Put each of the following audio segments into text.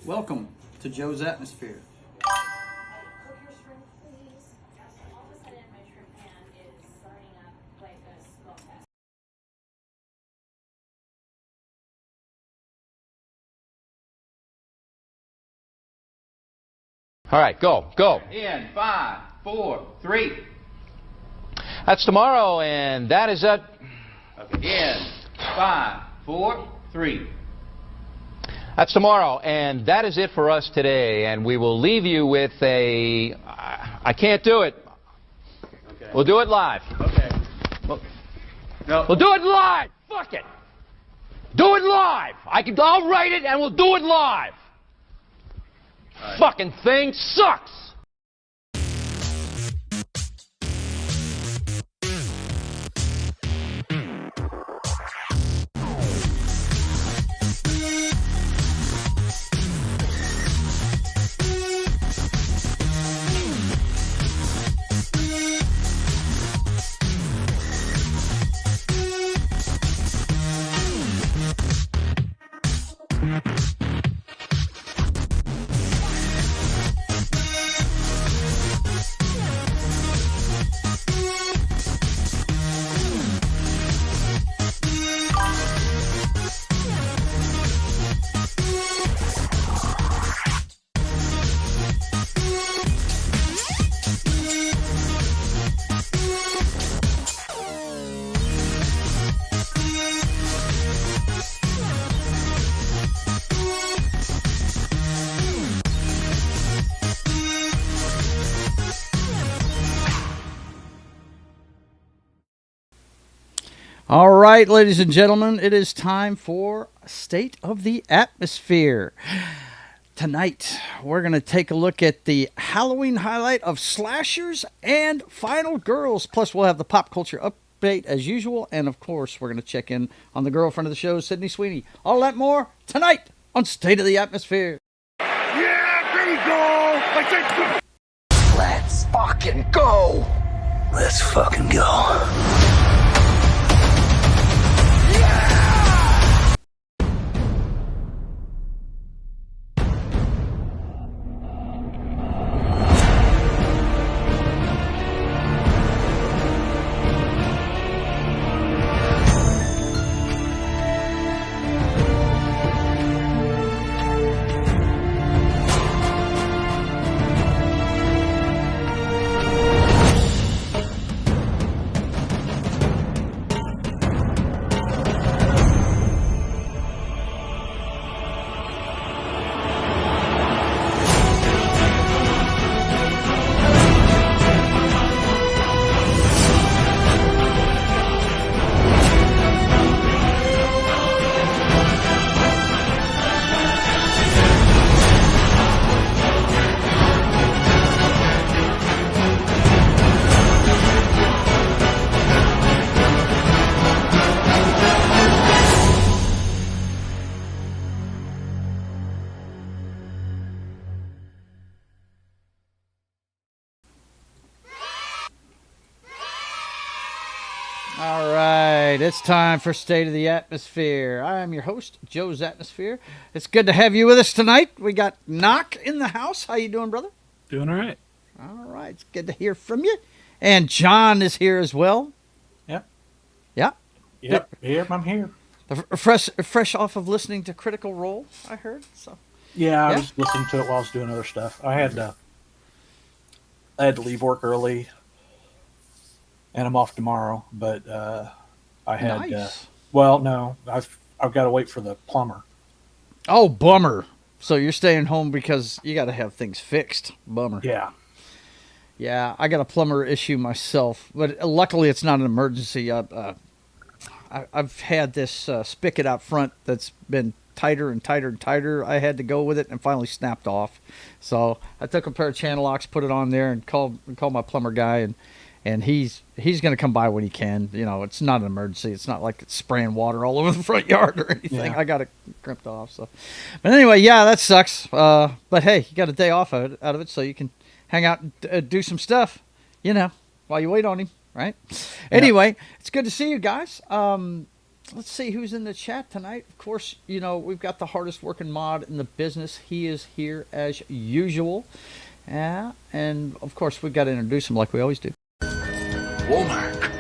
Welcome to Joe's Atmosphere. All right, go. In 5, 4, 3. That's tomorrow, and that is it. In 5, 4, 3. That's tomorrow, and that is it for us today. And we will leave you with a... I can't do it. Okay. We'll do it live. Okay. No. We'll do it live. Fuck it. Do it live. I'll write it, and we'll do it live. Right. Fucking thing sucks. All right, ladies and gentlemen, it is time for State of the Atmosphere. Tonight, we're going to take a look at the Halloween highlight of slashers and final girls. Plus, we'll have the pop culture update as usual. And, of course, we're going to check in on the girlfriend of the show, Sydney Sweeney. All that more tonight on State of the Atmosphere. Yeah, there we go. Let's fucking go. Let's fucking go. All right, it's time for State of the Atmosphere. I am your host, Joe's Atmosfere. It's good to have you with us tonight. We got Knock in the house. How you doing, brother? Doing all right. All right, it's good to hear from you. And John is here as well. Yep. Yeah. Yep. I'm here. Fresh off of listening to Critical Role, I heard. So. Yeah, I was listening to it while I was doing other stuff. I had to leave work early, and I'm off tomorrow. But I had nice. Well, no, I've got to wait for the plumber. Oh, bummer. So you're staying home because you got to have things fixed. Bummer. Yeah. Yeah, I got a plumber issue myself, but luckily it's not an emergency. I've had this spigot out front that's been tighter and tighter and tighter. I had to go with it and finally snapped off. So I took a pair of channel locks, put it on there, and called my plumber guy, and he's going to come by when he can. You know, it's not an emergency. It's not like it's spraying water all over the front yard or anything. Yeah. I got it crimped off. So, but anyway, yeah, that sucks. But hey, you got a day off out of it, so you can hang out and do some stuff. You know, while you wait on him, right? Anyway, it's good to see you guys. Let's see who's in the chat tonight. Of course, you know, we've got the hardest working mod in the business. He is here as usual. Yeah, and of course, we've got to introduce him like we always do. Womack.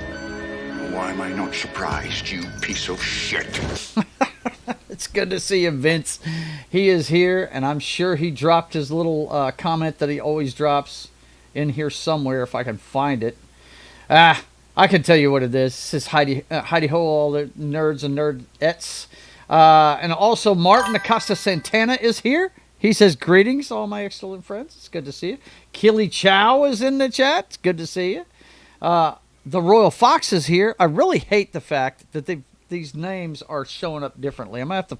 Why am I not surprised, you piece of shit? It's good to see you, Vince. He is here, and I'm sure he dropped his little comment that he always drops in here somewhere if I can find it. I can tell you what it is. This is Heidi Ho, all the nerds and nerdettes. And also Martin Acosta Santana is here. He says, greetings, all my excellent friends. It's good to see you. Keely Chow is in the chat. It's good to see you. The Royal Fox is here. I really hate the fact that these names are showing up differently. I'm going to have to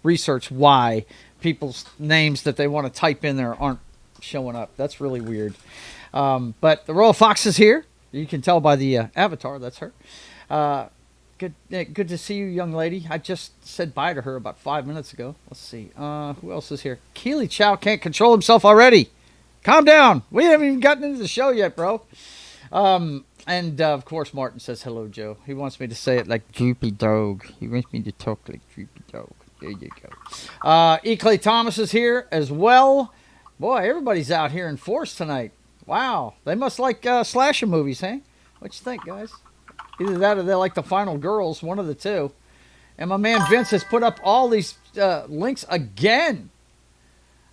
research why people's names that they want to type in there aren't showing up. That's really weird. But the Royal Fox is here. You can tell by the avatar, that's her. Good to see you, young lady. I just said bye to her about 5 minutes ago. Let's see. Who else is here? Keely Chow can't control himself already. Calm down. We haven't even gotten into the show yet, bro. And of course, Martin says, hello, Joe. He wants me to say it like Droopy Dog. He wants me to talk like Droopy Dog. There you go. E. Clay Thomas is here as well. Boy, everybody's out here in force tonight. Wow, they must like slasher movies, hey? What you think, guys? Either that or they like the Final Girls, one of the two. And my man Vince has put up all these links again.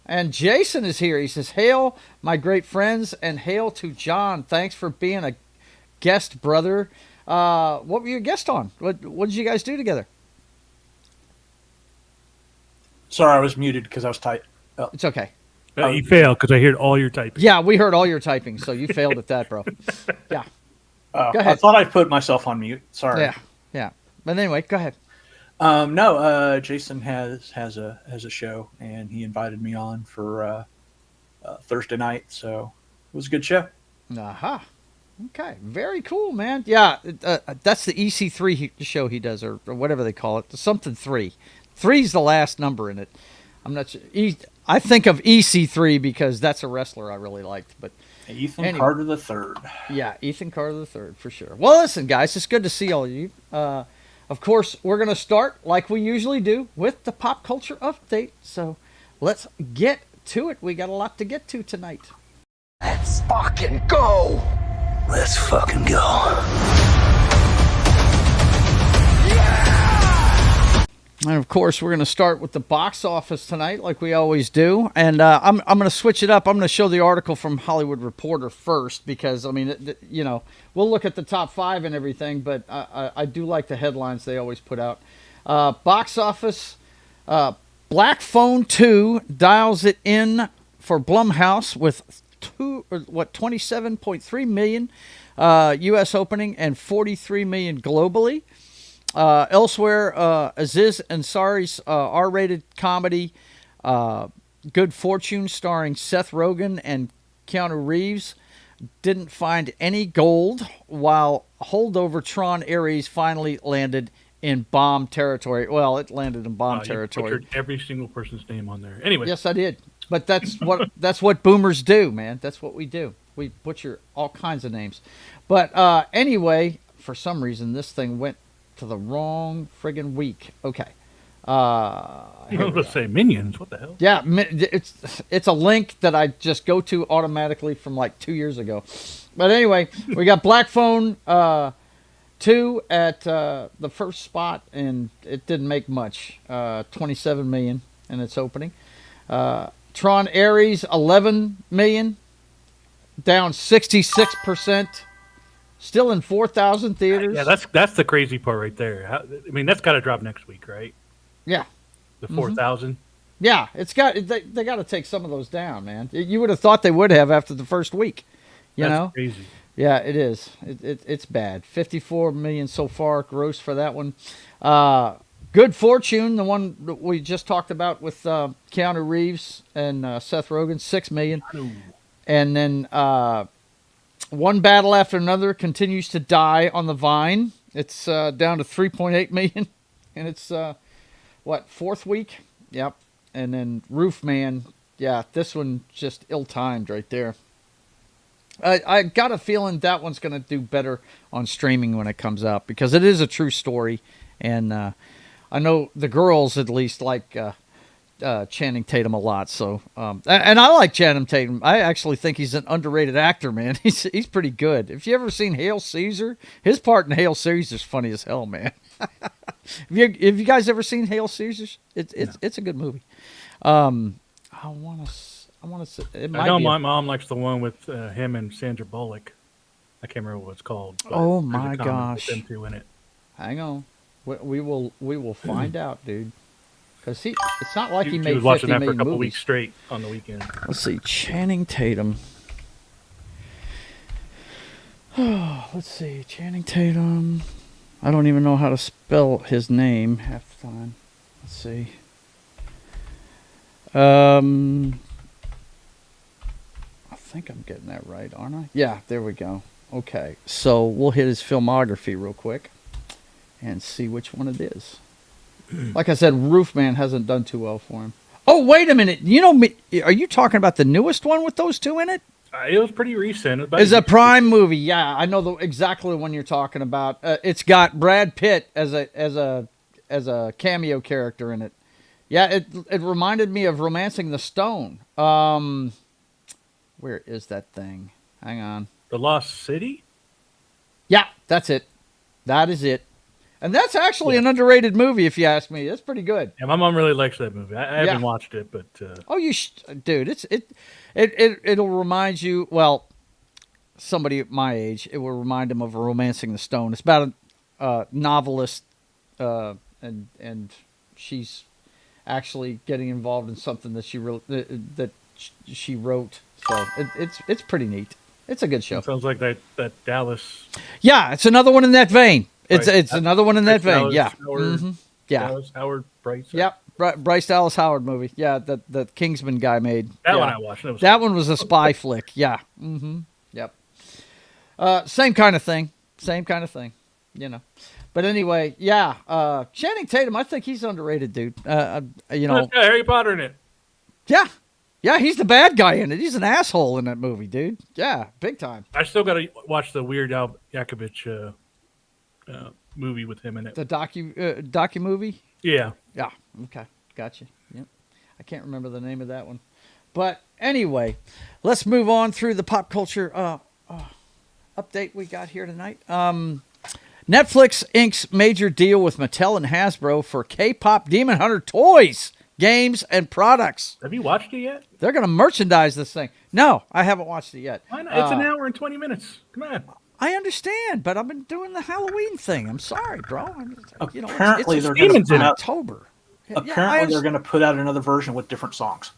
And Jason is here. He says, hail, my great friends, and hail to John. Thanks for being a guest, brother. What were you a guest on? What did you guys do together? Sorry, I was muted because I was tight. It's okay. You failed because I heard all your typing. Yeah, we heard all your typing, so you failed at that, bro. Yeah. Go ahead. I thought I put myself on mute. Sorry. Yeah. But anyway, go ahead. No, Jason has a show, and he invited me on for Thursday night, so it was a good show. Aha. Okay. Very cool, man. Yeah, that's the EC3 show he does, or whatever they call it. Something 3. 3's the last number in it. I'm not sure. I think of EC3 because that's a wrestler I really liked. But Ethan Carter the Third. Yeah, Ethan Carter the Third for sure. Well, listen, guys, it's good to see all of you. Of course, we're going to start like we usually do with the pop culture update. So let's get to it. We got a lot to get to tonight. Let's fucking go. Let's fucking go. And of course, we're going to start with the box office tonight, like we always do. And I'm going to switch it up. I'm going to show the article from Hollywood Reporter first because, I mean, you know, we'll look at the top 5 and everything, but I do like the headlines they always put out. Box office, Black Phone 2 dials it in for Blumhouse with 27.3 million U.S. opening and 43 million globally. Elsewhere, Aziz Ansari's R-rated comedy, Good Fortune, starring Seth Rogen and Keanu Reeves, didn't find any gold, while holdover Tron Ares finally landed in bomb territory. Well, it landed in bomb territory. You butchered every single person's name on there. Anyway. Yes, I did. But that's what boomers do, man. That's what we do. We butcher all kinds of names. But anyway, for some reason, this thing went to the wrong friggin' week. Okay. I was going to say Minions. What the hell? Yeah, it's a link that I just go to automatically from like 2 years ago. But anyway, we got Black Phone 2 at the first spot, and it didn't make much. 27 million in its opening. Tron Ares 11 million, down 66%. Still in 4,000 theaters. Yeah, that's the crazy part right there. I mean, that's got to drop next week, right? Yeah. The 4,000. Yeah, it's got they got to take some of those down, man. You would have thought they would have after the first week. You know? Crazy. Yeah, it is. It's bad. 54 million so far gross for that one. Good Fortune, the one that we just talked about with Keanu Reeves and Seth Rogen, 6 million. And then one battle after another continues to die on the Vine. It's down to 3.8 million, and it's fourth week? Yep. And then Roofman, yeah, this one just ill-timed right there. I got a feeling that one's going to do better on streaming when it comes out because it is a true story, and I know the girls at least like Channing Tatum a lot. So, and I like Channing Tatum. I actually think he's an underrated actor, man. He's pretty good. If you ever seen Hail Caesar, his part in Hail Caesar is funny as hell, man. Have you guys ever seen Hail Caesars? It's a good movie. I want to say it might I know be my mom likes the one with him and Sandra Bullock. I can't remember what it's called. But Oh there's a my comic with gosh! them two in it. Hang on, we will find out, dude. Because it's not like he She made was watching 50 that for a million couple movies. weeks straight on the weekend. Let's see, Channing Tatum. Let's see, Channing Tatum. I don't even know how to spell his name half the time. Let's see. I think I'm getting that right, aren't I? Yeah, there we go. Okay, so we'll hit his filmography real quick and see which one it is. Like I said, Roofman hasn't done too well for him. Oh, wait a minute. You know, are you talking about the newest one with those two in it? It was pretty recent. It's a Prime movie. Yeah, I know exactly the one you're talking about. It's got Brad Pitt as a cameo character in it. Yeah, it reminded me of Romancing the Stone. Where is that thing? Hang on. The Lost City? Yeah, that's it. That is it. And that's actually an underrated movie, if you ask me. It's pretty good. Yeah, my mom really likes that movie. I haven't watched it, but Oh, dude! It'll remind you. Well, somebody at my age, it will remind them of Romancing the Stone. It's about a novelist, and she's actually getting involved in something that she wrote. So it's pretty neat. It's a good show. it sounds like that Dallas. Yeah, it's another one in that vein. It's Bryce- another one in that vein. Dallas Yeah. Howard, Yeah. Dallas Howard Bryce. Yep. Bryce Dallas Howard movie. Yeah, that Kingsman guy made. That one I watched. That one was a spy flick. Yeah. Yep. Same kind of thing. You know. But anyway, yeah. Channing Tatum, I think he's underrated, dude. You know. It's got Harry Potter in it. Yeah. Yeah, he's the bad guy in it. He's an asshole in that movie, dude. Yeah, big time. I still got to watch the Weird Al Yankovic movie with him in it. The docu movie? Yeah. Yeah. Okay. Gotcha. Yep. I can't remember the name of that one. But anyway, let's move on through the pop culture update we got here tonight. Netflix inks major deal with Mattel and Hasbro for K-pop Demon Hunter toys, games, and products. Have you watched it yet? They're going to merchandise this thing. No, I haven't watched it yet. Why not? It's an hour and 20 minutes. Come on. I understand, but I've been doing the Halloween thing. I'm sorry, bro. Apparently, they're going going to to put out. October. Apparently, they're going to put out another version with different songs.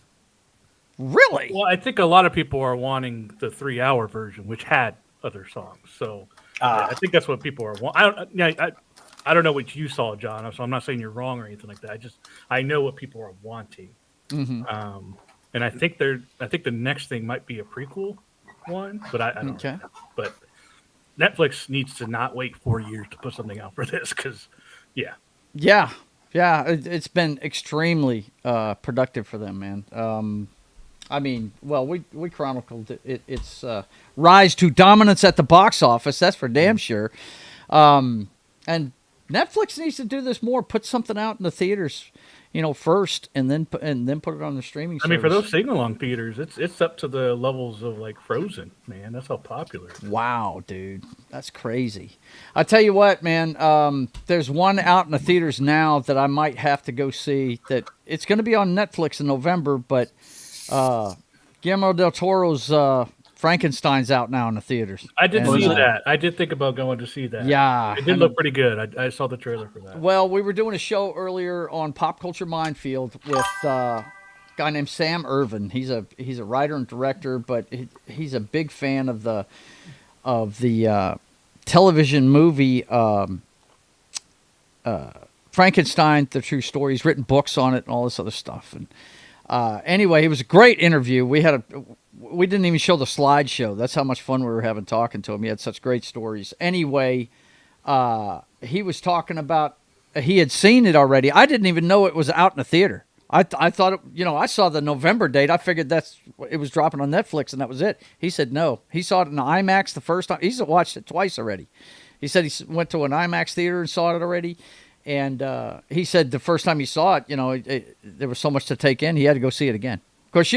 Really? Well, I think a lot of people are wanting the 3-hour version, which had other songs. So I think that's what people are wanting. I don't know what you saw, John, so I'm not saying you're wrong or anything like that. I know what people are wanting. Mm-hmm. And I think the next thing might be a prequel one, but I don't know. But Netflix needs to not wait 4 years to put something out for this because, Yeah, it's been extremely productive for them, man. I mean, well, we chronicled its rise to dominance at the box office. That's for damn sure. And Netflix needs to do this more. Put something out in the theaters, first, and then put it on the streaming. I mean, for those sing-along theaters, it's up to the levels of like Frozen, man. That's how popular. Wow, dude, that's crazy. I tell you what, man. There's one out in the theaters now that I might have to go see. That it's going to be on Netflix in November, but Guillermo del Toro's Frankenstein's out now in the theaters. I did see that. I did think about going to see that. Yeah, it did look pretty good. I saw the trailer for that. Well, we were doing a show earlier on Pop Culture Minefield with a guy named Sam Irvin. He's a writer and director, but he's a big fan of the television movie Frankenstein: The True Story. He's written books on it and all this other stuff. And anyway, it was a great interview. We we didn't even show the slideshow. That's how much fun we were having talking to him. He had such great stories. Anyway, he was talking about he had seen it already. I didn't even know it was out in the theater. I thought it, I saw the November date. I figured it was dropping on Netflix and that was it. He said no. He saw it in IMAX the first time. He's watched it twice already. He said he went to an IMAX theater and saw it already. And he said the first time he saw it, there was so much to take in. He had to go see it again. Of course,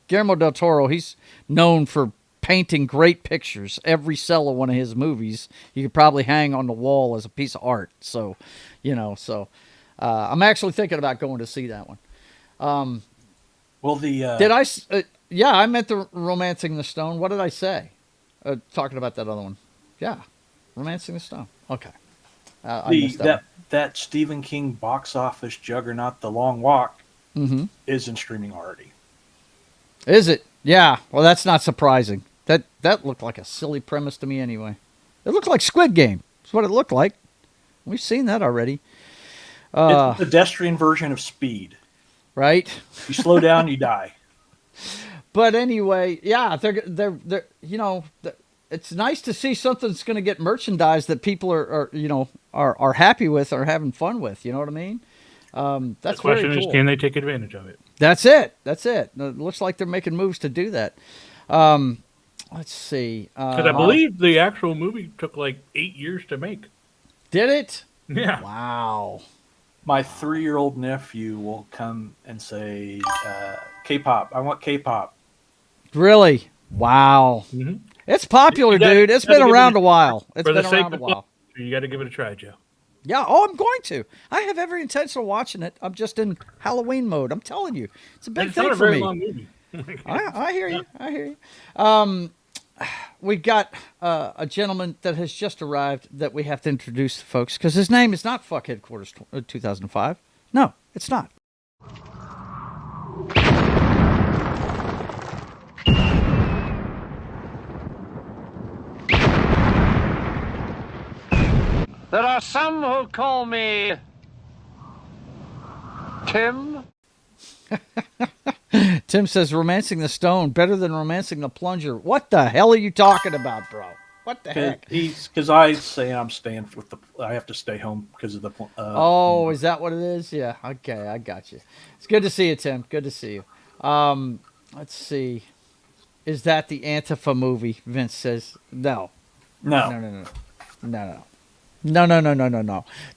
Guillermo del Toro, he's known for painting great pictures. Every cell of one of his movies, you could probably hang on the wall as a piece of art. So, I'm actually thinking about going to see that one. Did I? Yeah, I meant the Romancing the Stone. What did I say? Talking about that other one. Yeah, Romancing the Stone. Okay. I missed that Stephen King box office juggernaut, The Long Walk, is in streaming already. Is it? Yeah. Well, that's not surprising. That looked like a silly premise to me anyway. It looked like Squid Game. That's what it looked like. We've seen that already. It's a pedestrian version of Speed. Right? If you slow down, you die. But anyway, yeah, they're it's nice to see something that's going to get merchandise that people are happy with or having fun with. You know what I mean? That's the question very cool. Is, can they take advantage of it? That's it. It looks like they're making moves to do that. Let's see. Because I believe the actual movie took like 8 years to make. Did it? Yeah. Wow. My 3-year-old nephew will come and say, K-pop. I want K-pop. Really? Wow. Mm-hmm. It's popular, dude. It's been around a while. It's been around a while. You got to give it a try, Joe. Yeah. Oh, I'm going to. I have every intention of watching it. I'm just in Halloween mode. I'm telling you. It's a big thing for me. Long movie. I hear you. We got a gentleman that has just arrived that we have to introduce to folks because his name is not Fuck Headquarters 2005. No, it's not. There are some who call me Tim. Tim says Romancing the Stone better than Romancing the Plunger. What the hell are you talking about, bro? What the heck? Because I say I'm staying with I have to stay home because of the. Is that what it is? Yeah. Okay, I got you. It's good to see you, Tim. Good to see you. Let's see. Is that the Antifa movie? Vince says no. No.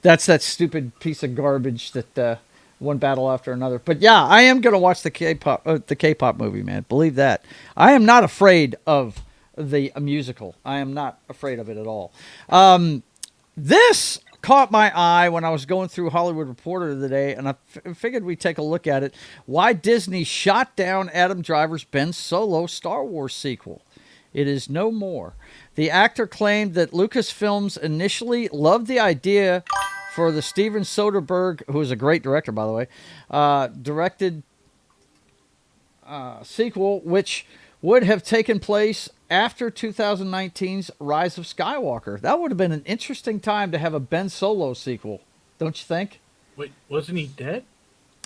That's that stupid piece of garbage that one battle after another. But yeah, I am gonna watch the K-pop movie, man. Believe that. I am not afraid of the musical. I am not afraid of it at all. This caught my eye when I was going through Hollywood Reporter today, and I figured we'd take a look at it. Why Disney shot down Adam Driver's Ben Solo Star Wars sequel. It is no more. The actor claimed that Lucasfilms initially loved the idea for the Steven Soderbergh, who is a great director, by the way, directed sequel, which would have taken place after 2019's Rise of Skywalker. That would have been an interesting time to have a Ben Solo sequel, don't you think? Wait, wasn't he dead?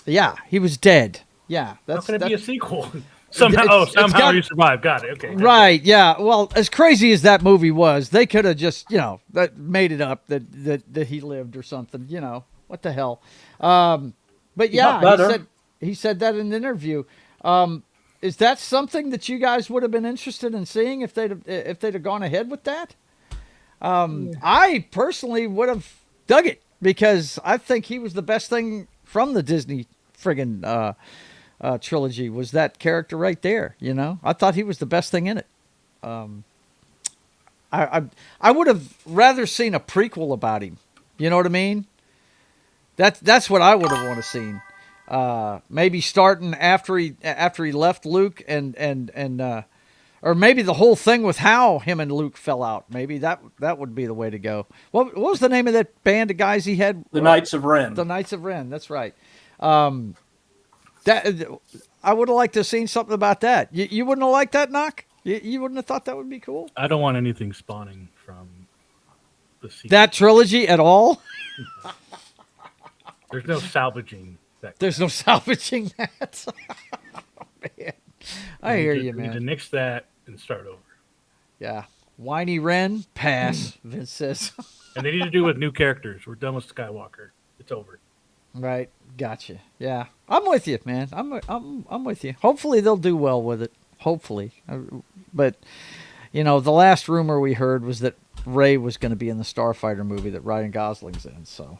Yeah, he was dead. Yeah. How can it be a sequel? Somehow he survived. Got it. Okay. Right. Yeah. Well, as crazy as that movie was, they could have just, made it up that he lived or something. What the hell? But yeah, he said that in an interview. Is that something that you guys would have been interested in seeing if they'd have gone ahead with that? I personally would have dug it because I think he was the best thing from the Disney friggin' trilogy was that character right there. I thought he was the best thing in it. I would have rather seen a prequel about him. You know what I mean? That's what I would have wanted to seen. Maybe starting after he left Luke and or maybe the whole thing with how him and Luke fell out. Maybe that would be the way to go. What was the name of that band of guys he had? The Knights of Ren. The Knights of Ren. That's right. That I would have liked to have seen something about that. You wouldn't have liked that, Knock? You wouldn't have thought that would be cool? I don't want anything spawning from the sequel. That trilogy at all? There's no salvaging that. There's no salvaging that. Oh, man. I hear We you, need to man. nix that and start over. Yeah. Whiny Wren, pass. Vince says. And they need to do with new characters. We're done with Skywalker. It's over. Right. Gotcha. Yeah. I'm with you, man. I'm with you. Hopefully they'll do well with it. Hopefully. But you know, the last rumor we heard was that Rey was going to be in the Starfighter movie that Ryan Gosling's in. So,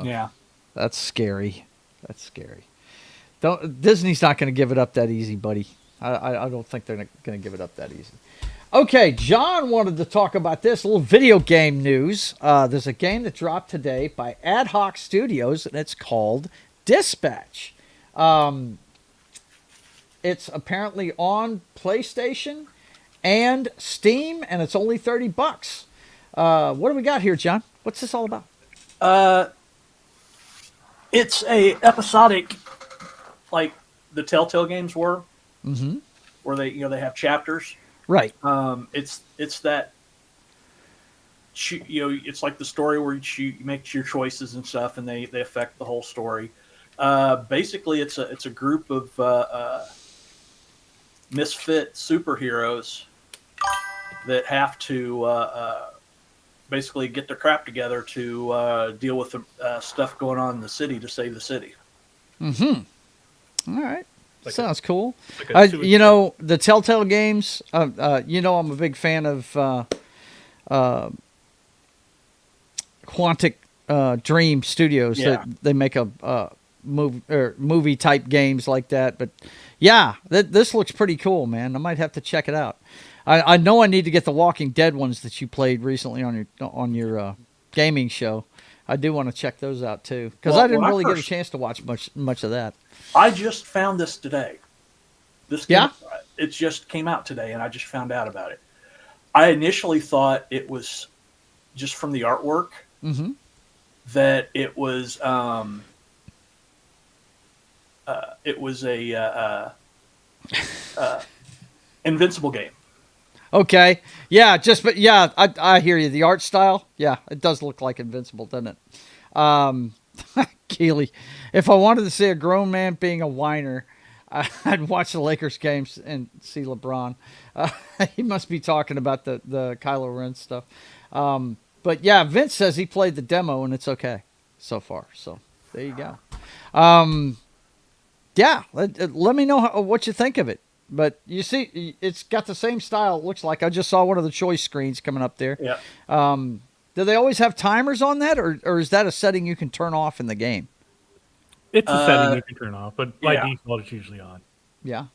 Yeah. that's scary. That's scary. Disney's not going to give it up that easy, buddy. I don't think they're going to give it up that easy. Okay, John wanted to talk about this, a little video game news. There's a game that dropped today by Ad Hoc Studios, and it's called Dispatch. It's apparently on PlayStation and Steam, and it's only $30. What do we got here, John? What's this all about? It's a episodic, like the Telltale games were, where they they have chapters. Right. It's that it's like the story where you make your choices and stuff, and they affect the whole story. Basically, it's a group of misfit superheroes that have to basically get their crap together to deal with the stuff going on in the city to save the city. All right. Sounds cool. like You know, the Telltale games, you know, I'm a big fan of Quantic Dream Studios. Yeah. They make a movie type games like that. But yeah, this looks pretty cool, man. I might have to check it out. I know I need to get the Walking Dead ones that you played recently on your gaming show. I do want to check those out too, because I didn't really get a chance to watch much of that. I just found this today. Yeah? It just came out today, and I just found out about it. I initially thought it was just from the artwork that it was a Invincible game. Okay. Yeah, I hear you. The art style, yeah, it does look like Invincible, doesn't it? Keely, if I wanted to see a grown man being a whiner, I'd watch the Lakers games and see LeBron. He must be talking about the Kylo Ren stuff. But yeah, Vince says he played the demo and it's okay so far. So there you go. Yeah, let me know what you think of it. But you see, it's got the same style. It looks like I just saw one of the choice screens coming up there. Yeah. Do they always have timers on that, or is that a setting you can turn off in the game? It's a setting you can turn off, but by yeah. default, it's usually on. Yeah.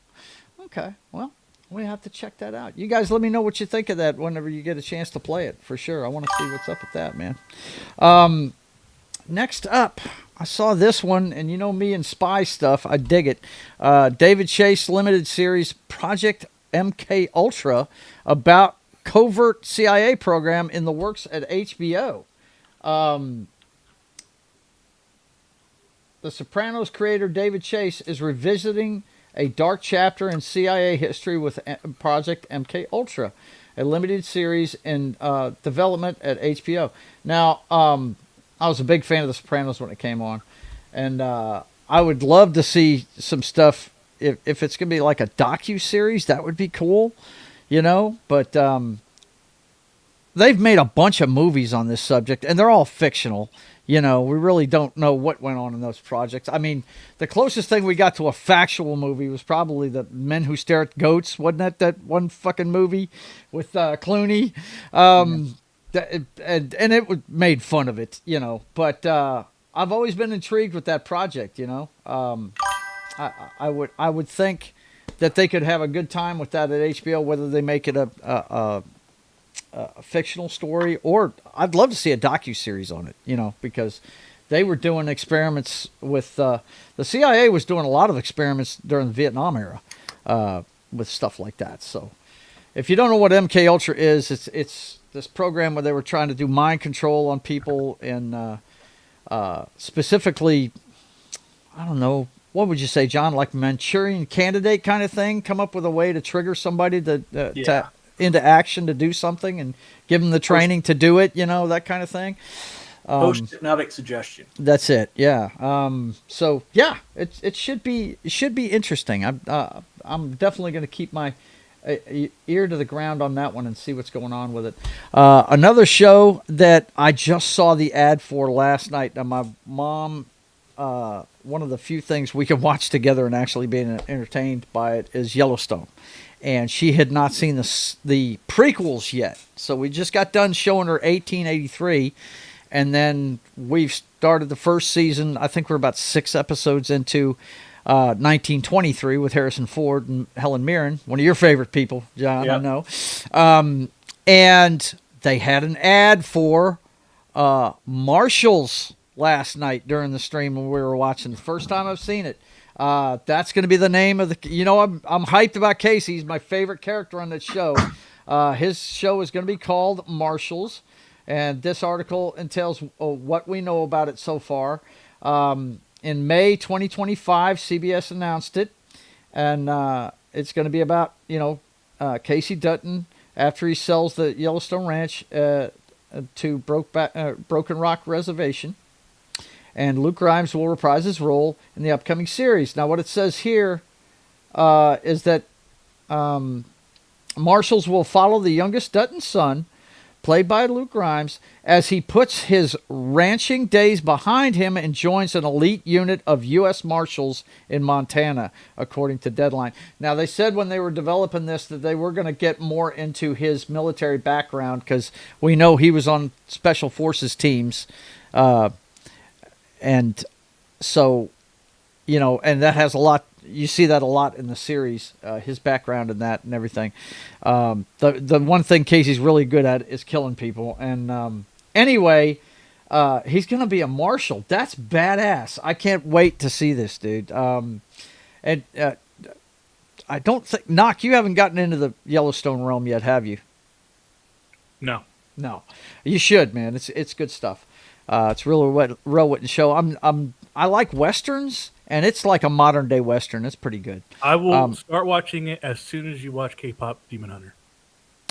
Okay. Well, we have to check that out. You guys, let me know what you think of that whenever you get a chance to play it. For sure, I want to see what's up with that, man. Next up, I saw this one, and you know me and spy stuff. I dig it. David Chase limited series Project MK Ultra about covert CIA program in the works at HBO. The Sopranos creator David Chase is revisiting a dark chapter in CIA history with Project MK Ultra, a limited series in development at HBO. Now, I was a big fan of The Sopranos when it came on, and I would love to see some stuff. If it's going to be like a docu-series, that would be cool, you know? But they've made a bunch of movies on this subject, and they're all fictional. You know, we really don't know what went on in those projects. I mean, the closest thing we got to a factual movie was probably The Men Who Stare at Goats. Wasn't that one fucking movie with Clooney? And it made fun of it, you know. But I've always been intrigued with that project, you know. I would think that they could have a good time with that at HBO, whether they make it a fictional story, or I'd love to see a docu-series on it, you know, because they were doing experiments with the CIA was doing a lot of experiments during the Vietnam era with stuff like that. So if you don't know what MK Ultra is, it's this program where they were trying to do mind control on people, and specifically, I don't know, what would you say, John, like Manchurian Candidate kind of thing, come up with a way to trigger somebody to into action to do something and give them the training to do it, you know, that kind of thing. Post-hypnotic suggestion. That's it. Yeah. So yeah, it should be interesting. I'm definitely going to keep my ear to the ground on that one and see what's going on with it. Another show that I just saw the ad for last night. Now, my mom, one of the few things we can watch together and actually being entertained by it is Yellowstone. And she had not seen the prequels yet. So we just got done showing her 1883. And then we've started the first season. I think we're about 6 episodes into 1923 with Harrison Ford and Helen Mirren, one of your favorite people, John, Yep. I know. And they had an ad for Marshalls last night during the stream when we were watching. The first time I've seen it. That's going to be the name of the. I'm hyped about Casey. He's my favorite character on that show. His show is going to be called Marshalls, and this article entails what we know about it so far. In May 2025, CBS announced it, and it's going to be about Casey Dutton after he sells the Yellowstone Ranch to Broken Rock Reservation, and Luke Grimes will reprise his role in the upcoming series. Now, what it says here is that Marshalls will follow the youngest Dutton son, played by Luke Grimes, as he puts his ranching days behind him and joins an elite unit of U.S. Marshals in Montana, according to Deadline. Now, they said when they were developing this that they were going to get more into his military background because we know he was on Special Forces teams. And so, and that has a lot. You see that a lot in the series, his background in that and everything. The one thing Casey's really good at is killing people. And anyway, he's going to be a marshal. That's badass. I can't wait to see this, dude. And I don't think, Knock, you haven't gotten into the Yellowstone realm yet, have you? No. No. You should, man. It's good stuff. It's really real wit show. I like westerns, and it's like a modern day western. It's pretty good. I will start watching it as soon as you watch K-pop Demon Hunter.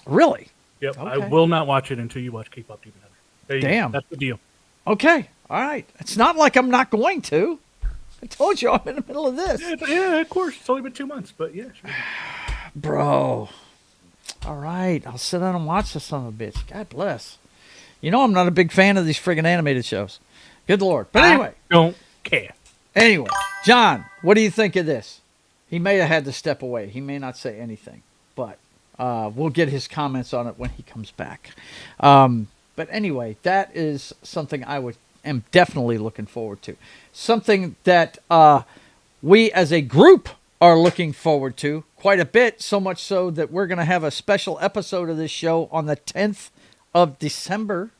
Really? Yep. Okay. I will not watch it until you watch K-pop Demon Hunter. There you Damn. go. That's the deal. Okay. All right. It's not like I'm not going to. I told you I'm in the middle of this. Yeah, of course. It's only been 2 months, but yeah, sure. Bro. All right. I'll sit down and watch this son of a bitch. God bless. I'm not a big fan of these friggin' animated shows. Good Lord. But anyway. I don't care. Anyway, John, what do you think of this? He may have had to step away. He may not say anything, but we'll get his comments on it when he comes back. But anyway, that is something I am definitely looking forward to. Something that we as a group are looking forward to quite a bit, so much so that we're going to have a special episode of this show on the 10th of December.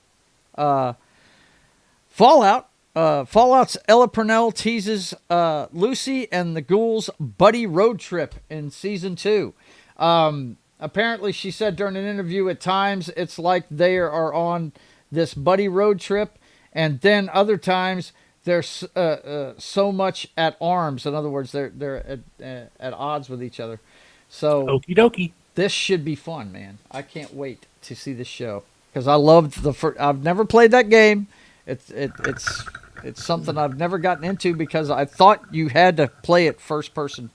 Fallout's Ella Purnell teases Lucy and the Ghouls' buddy road trip in season 2. Apparently, she said during an interview, at times it's like they are on this buddy road trip, and then other times they're so much at arms. In other words, they're at odds with each other. So okie dokie. This should be fun, man. I can't wait to see this show because I loved the first. I've never played that game. It's something I've never gotten into because I thought you had to play it first person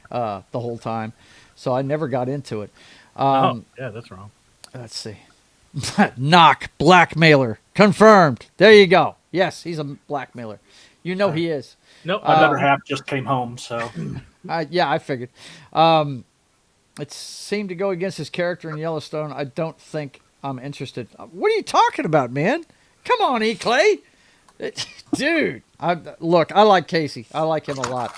the whole time, so I never got into it. Yeah, that's wrong. Let's see. Knock, blackmailer, confirmed. There you go. Yes, he's a blackmailer. He is. Nope. Another half just came home, so. Yeah, I figured. It seemed to go against his character in Yellowstone. I don't think I'm interested. What are you talking about, man? Come on, E. Clay. Dude. Look, I like Casey. I like him a lot.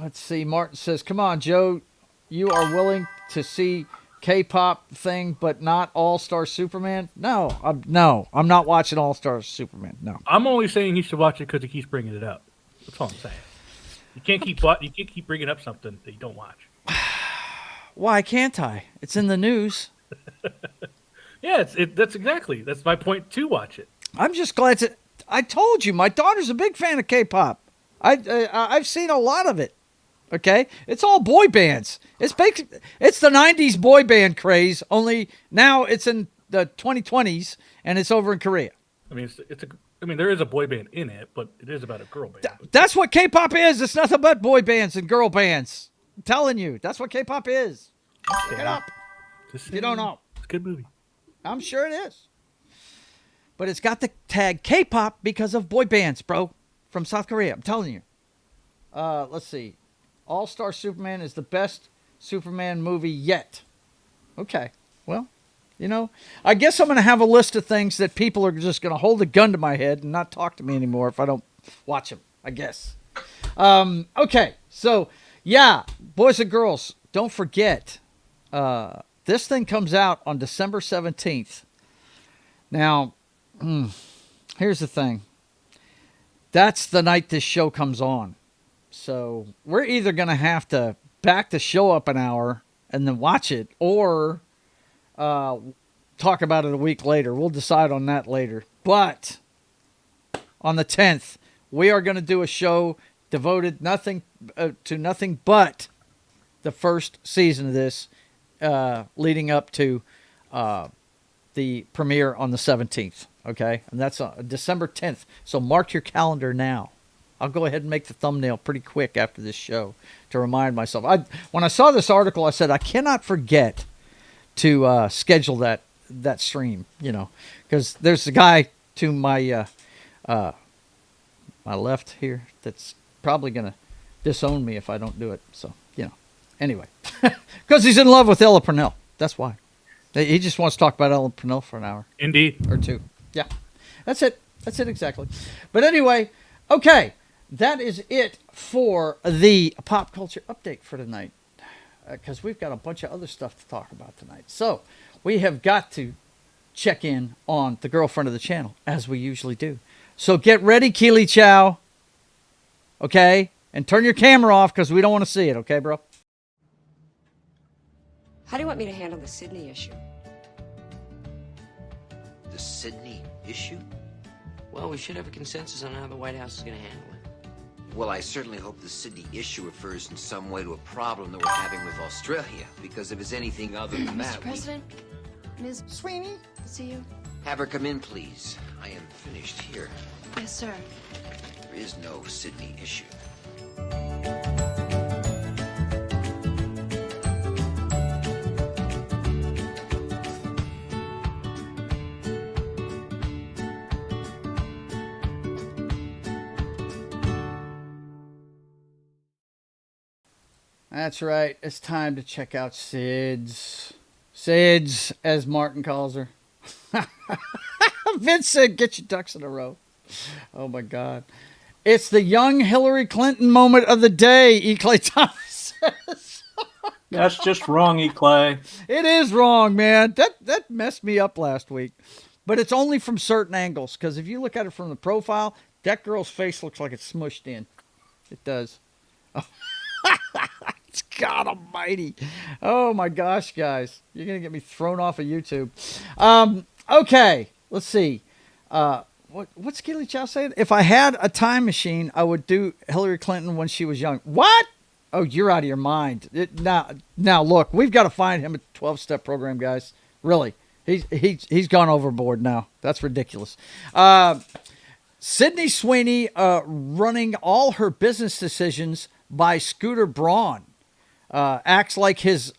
Let's see. Martin says, come on, Joe. You are willing to see K-pop thing, but not All-Star Superman? No, I'm not watching All-Star Superman. No. I'm only saying he should watch it because he keeps bringing it up. That's all I'm saying. You can't keep bringing up something that you don't watch. Why can't I? It's in the news. Yeah, that's my point to watch it. I'm just glad to. I told you, my daughter's a big fan of K-pop. I've seen a lot of it. Okay, it's all boy bands. It's the '90s boy band craze. Only now it's in the 2020s and it's over in Korea. I mean, there is a boy band in it, but it is about a girl band. That's what K-pop is. It's nothing but boy bands and girl bands. I'm telling you, that's what K-pop is. Look it up. Just You don't know. It's a good movie. I'm sure it is. But it's got the tag K-pop because of boy bands, bro, from South Korea. I'm telling you. Let's see. All-Star Superman is the best Superman movie yet. Okay. Well, you know, I guess I'm going to have a list of things that people are just going to hold a gun to my head and not talk to me anymore if I don't watch them, I guess. Okay. So, yeah, boys and girls, don't forget, this thing comes out on December 17th. Now, here's the thing. That's the night this show comes on. So we're either going to have to back the show up an hour and then watch it, or talk about it a week later. We'll decide on that later. But on the 10th, we are going to do a show devoted to nothing but the first season of this, leading up to the premiere on the 17th. Okay, and that's December 10th. So mark your calendar now. I'll go ahead and make the thumbnail pretty quick after this show to remind myself. When I saw this article, I said I cannot forget to schedule that stream. You know, because there's a guy to my my left here that's probably gonna disown me if I don't do it. So anyway, because he's in love with Ella Purnell. That's why. He just wants to talk about Ella Purnell for an hour. Indeed. Or two. Yeah. That's it. That's it exactly. But anyway, okay. That is it for the pop culture update for tonight. Because we've got a bunch of other stuff to talk about tonight. So we have got to check in on the girlfriend of the channel, as we usually do. So get ready, Keely Chow. Okay? And turn your camera off because we don't want to see it. Okay, bro? How do you want me to handle the Sydney issue? The Sydney issue? Well, we should have a consensus on how the White House is going to handle it. Well, I certainly hope the Sydney issue refers in some way to a problem that we're having with Australia, because if it's anything other than that, Mr. President, Ms. Sweeney? To see you. Have her come in, please. I am finished here. Yes, sir. There is no Sydney issue. That's right. It's time to check out Sid's. Sid's, as Martin calls her. Vincent, get your ducks in a row. Oh, my God. It's the young Hillary Clinton moment of the day, E. Clay Thomas says. That's just wrong, E. Clay. It is wrong, man. That messed me up last week. But it's only from certain angles, because if you look at it from the profile, that girl's face looks like it's smushed in. It does. God almighty. Oh my gosh, guys. You're going to get me thrown off of YouTube. Okay, let's see. What's Keely Chow saying? If I had a time machine, I would do Hillary Clinton when she was young. What? Oh, you're out of your mind. Now look, we've got to find him a 12-step program, guys. Really. He's gone overboard now. That's ridiculous. Sydney Sweeney running all her business decisions by Scooter Braun. Acts like his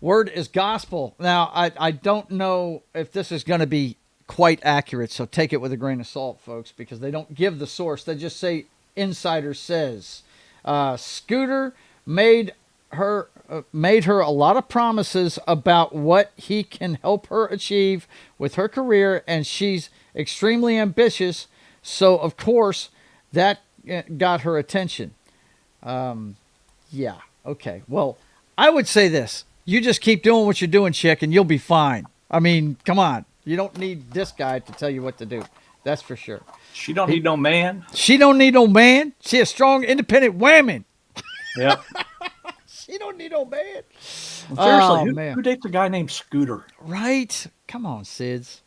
word is gospel. Now, I don't know if this is going to be quite accurate, so take it with a grain of salt, folks, because they don't give the source. They just say insider says. Scooter made her a lot of promises about what he can help her achieve with her career, and she's extremely ambitious, so of course that got her attention. Yeah. Okay. Well, I would say this. You just keep doing what you're doing, chick, and you'll be fine. I mean, come on. You don't need this guy to tell you what to do. That's for sure. She don't need no man. She don't need no man. She a strong, independent woman. Yep. She don't need no man. Seriously, who dates a guy named Scooter? Right? Come on, Sids.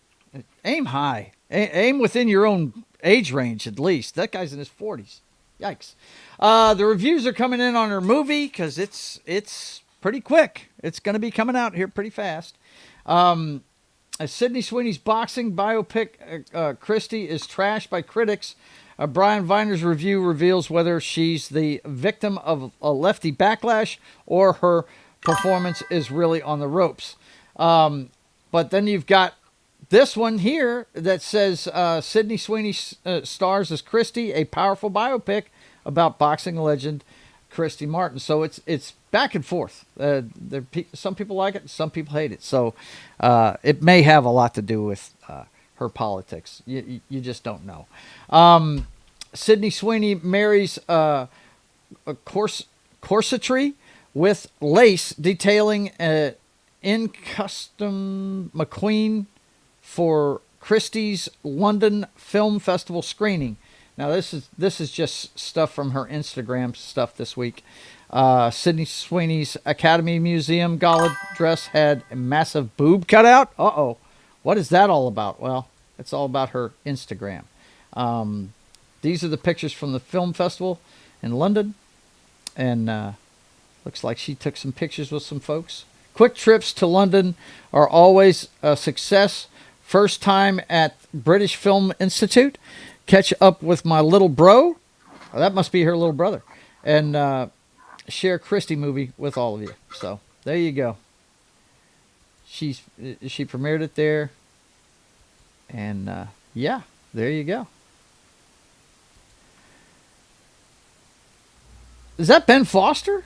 Aim high. Aim within your own age range, at least. That guy's in his 40s. Yikes. The reviews are coming in on her movie because it's pretty quick. It's going to be coming out here pretty fast. Sydney Sweeney's boxing biopic, Christie, is trashed by critics. Brian Viner's review reveals whether she's the victim of a lefty backlash or her performance is really on the ropes. But then you've got this one here that says Sydney Sweeney stars as Christie, a powerful biopic about boxing legend Christy Martin. So it's back and forth. Some people like it, some people hate it. So it may have a lot to do with her politics. You just don't know. Sydney Sweeney marries a corsetry with lace detailing in custom McQueen for Christie's London Film Festival screening. Now this is just stuff from her Instagram stuff this week. Sydney Sweeney's Academy Museum gala dress had a massive boob cutout. Uh-oh. What is that all about? Well, it's all about her Instagram. These are the pictures from the film festival in London. And looks like she took some pictures with some folks. Quick trips to London are always a success. First time at British Film Institute. Catch up with my little bro. Oh, that must be her little brother. And share Christie movie with all of you. So there you go. She premiered it there. And yeah, there you go. Is that Ben Foster?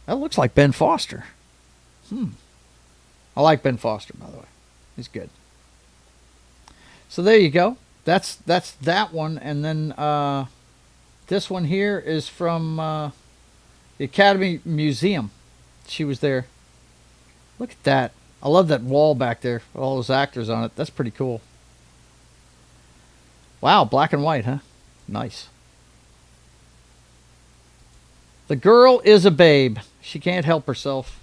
That looks like Ben Foster. I like Ben Foster, by the way. He's good. So there you go. That's that one. And then this one here is from the Academy Museum. She was there. Look at that. I love that wall back there with all those actors on it. That's pretty cool. Wow, black and white, huh? Nice. The girl is a babe. She can't help herself.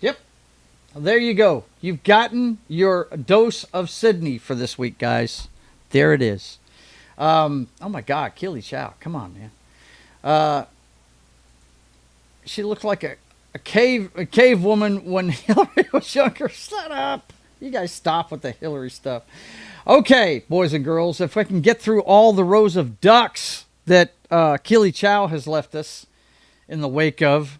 Yep. There you go. You've gotten your dose of Sydney for this week, guys. There it is. Oh my God, Keely Chow. Come on, man. She looked like a cave woman when Hillary was younger. Shut up. You guys stop with the Hillary stuff. Okay, boys and girls, if I can get through all the rows of ducks that Keely Chow has left us in the wake of,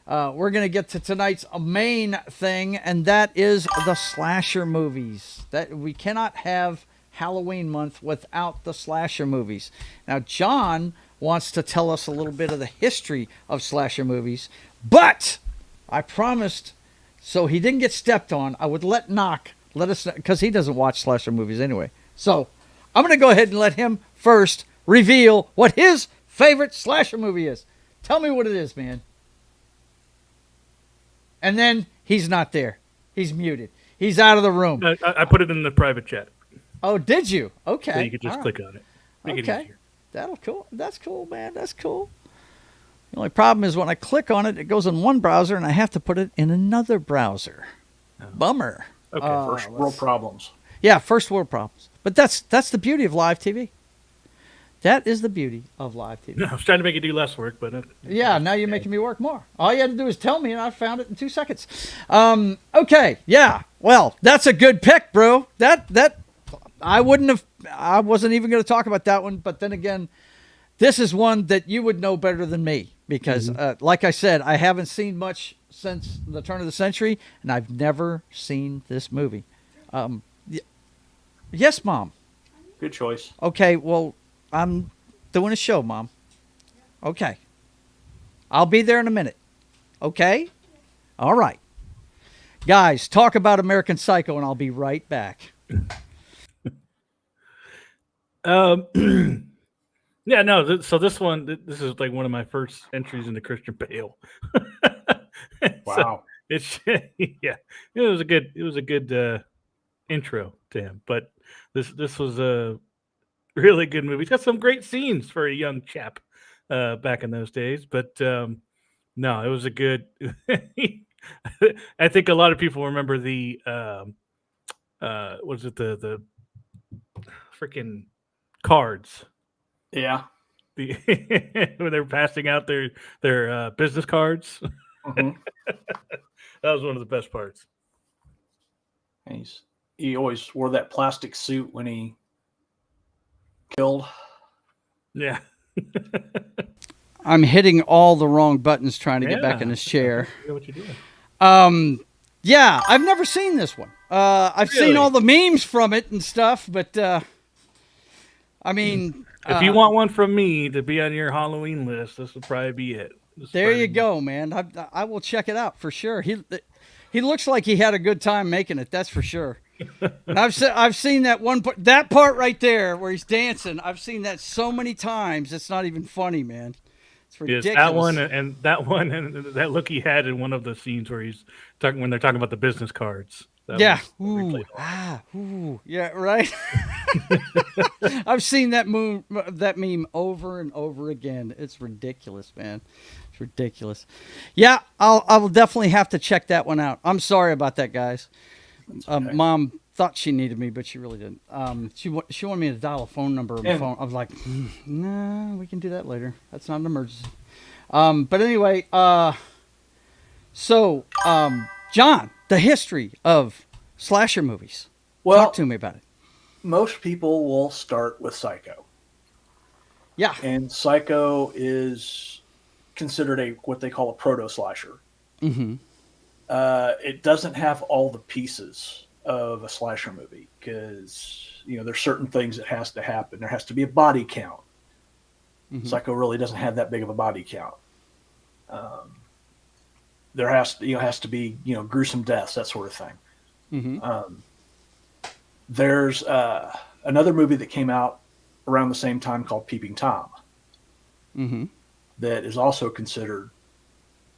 we're going to get to tonight's main thing, and that is the slasher movies. That we cannot have Halloween month without the slasher movies. Now, John wants to tell us a little bit of the history of slasher movies, but I promised, so he didn't get stepped on, I would let us know, because he doesn't watch slasher movies anyway. So I'm going to go ahead and let him first reveal what his favorite slasher movie is. Tell me what it is, man. And then he's not there. He's muted. He's out of the room. I put it in the private chat. Oh, did you? Okay. So you could just click on it. Make it okay. easier. That'll cool. That's cool, man. That's cool. The only problem is when I click on it, it goes in one browser, and I have to put it in another browser. Oh. Bummer. Okay, first world problems. Yeah, first world problems. But that's the beauty of live TV. That is the beauty of live TV. No, I was trying to make you do less work, but... yeah, now you're making me work more. All you had to do is tell me, and I found it in 2 seconds. Okay, yeah. Well, that's a good pick, bro. That I wasn't even going to talk about that one, but then again, this is one that you would know better than me because, like I said, I haven't seen much since the turn of the century, and I've never seen this movie. Yes, Mom. Good choice. Okay, well, I'm doing a show, Mom. Okay. I'll be there in a minute. Okay? All right. Guys, talk about American Psycho, and I'll be right back. Yeah, no. So this one, this is like one of my first entries into Christian Bale. Wow. So yeah, it was a good intro to him. But this was a really good movie. It's got some great scenes for a young chap back in those days. But no, it was a good. I think a lot of people remember the was it the freaking cards. Yeah. When they were passing out their business cards. Mm-hmm. That was one of the best parts. And he always wore that plastic suit when he killed. Yeah. I'm hitting all the wrong buttons trying to get back in this chair. I know what you're doing. Yeah, I've never seen this one. I've seen all the memes from it and stuff, but I mean, if you want one from me to be on your Halloween list, this would probably be it. There you go, man. I will check it out for sure. He looks like he had a good time making it. That's for sure. And I've seen that that part right there where he's dancing. I've seen that so many times. It's not even funny, man. It's ridiculous. Yes, that one and that look he had in one of the scenes where he's talking when they're talking about the business cards. Yeah. Yeah, right. I've seen that meme over and over again. It's ridiculous, man. It's ridiculous. Yeah, I will definitely have to check that one out. I'm sorry about that, guys. Okay. Mom thought she needed me, but she really didn't. She wanted me to dial a phone number on the phone. I was like, no, we can do that later. That's not an emergency. But anyway, John, the history of slasher movies. Well, talk to me about it. Most people will start with Psycho. Yeah. And Psycho is considered what they call a proto-slasher. Mm-hmm. It doesn't have all the pieces of a slasher movie because, there's certain things that has to happen. There has to be a body count. Mm-hmm. Psycho really doesn't have that big of a body count. There has to be, gruesome deaths, that sort of thing. Mm-hmm. There's another movie that came out around the same time called Peeping Tom. Mm-hmm. That is also considered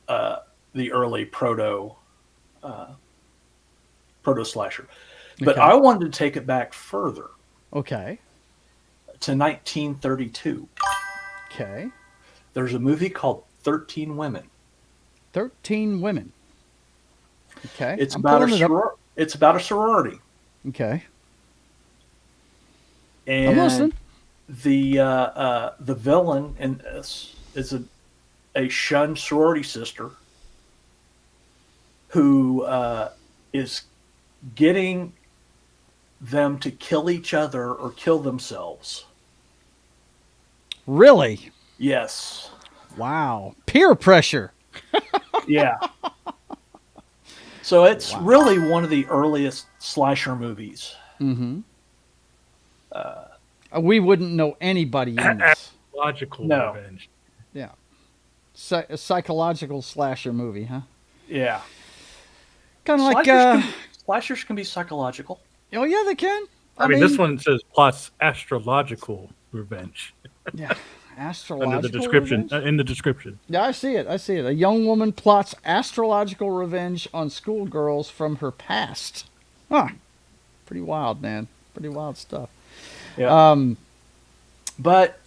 the early proto slasher. But I wanted to take it back further. Okay. To 1932. Okay. There's a movie called 13 Women. 13 Women. Okay. It's about a sorority. Okay. And I'm listening. The villain in this is a shunned sorority sister who is getting them to kill each other or kill themselves. Really? Yes. Wow. Peer pressure. Yeah. So it's really one of the earliest slasher movies. Mm-hmm. We wouldn't know anybody in this. Psychological revenge. Yeah. A psychological slasher movie, huh? Yeah. Kind of like... slashers can be psychological. Oh, yeah, they can. I mean, this one says plots astrological revenge. Yeah. Astrological Under the description. revenge? In the description. Yeah, I see it. A young woman plots astrological revenge on schoolgirls from her past. Huh. Pretty wild, man. Pretty wild stuff. Yeah. But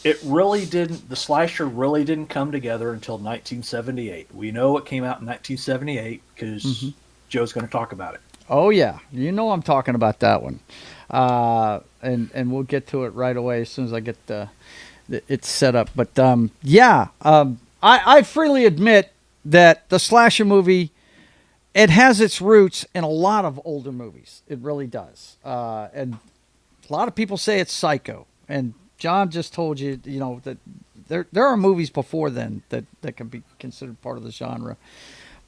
it really didn't. The slasher really didn't come together until 1978. We know it came out in 1978 because Joe's going to talk about it. Oh yeah, I'm talking about that one, and we'll get to it right away as soon as I get it set up. But I freely admit that the slasher movie, it has its roots in a lot of older movies. It really does, and a lot of people say it's Psycho. And John just told you, that there are movies before then that can be considered part of the genre.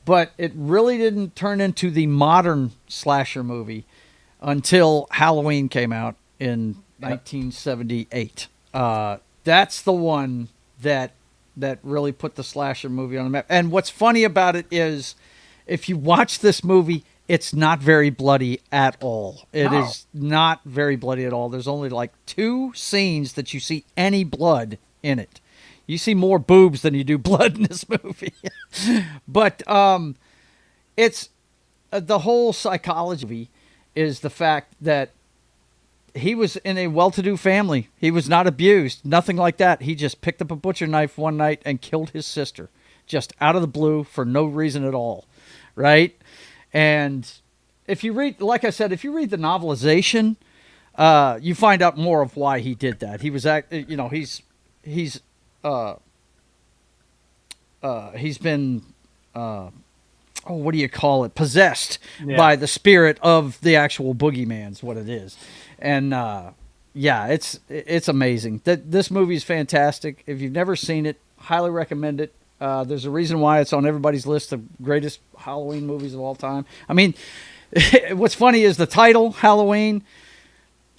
But it really didn't turn into the modern slasher movie until Halloween came out in 1978. That's the one that really put the slasher movie on the map. And what's funny about it is, if you watch this movie, it's not very bloody at all. It is not very bloody at all. There's only like 2 scenes that you see any blood in it. You see more boobs than you do blood in this movie. But it's the whole psychology is the fact that he was in a well-to-do family. He was not abused, nothing like that. He just picked up a butcher knife one night and killed his sister, just out of the blue for no reason at all, right? And if you read, like I said, if you read the novelization, you find out more of why he did that. He was, he's been oh, what do you call it? Possessed Yeah. by the spirit of the actual boogeyman's what it is. And yeah, it's amazing. This movie is fantastic. If you've never seen it, highly recommend it. There's a reason why it's on everybody's list of greatest Halloween movies of all time. I mean, what's funny is the title, Halloween.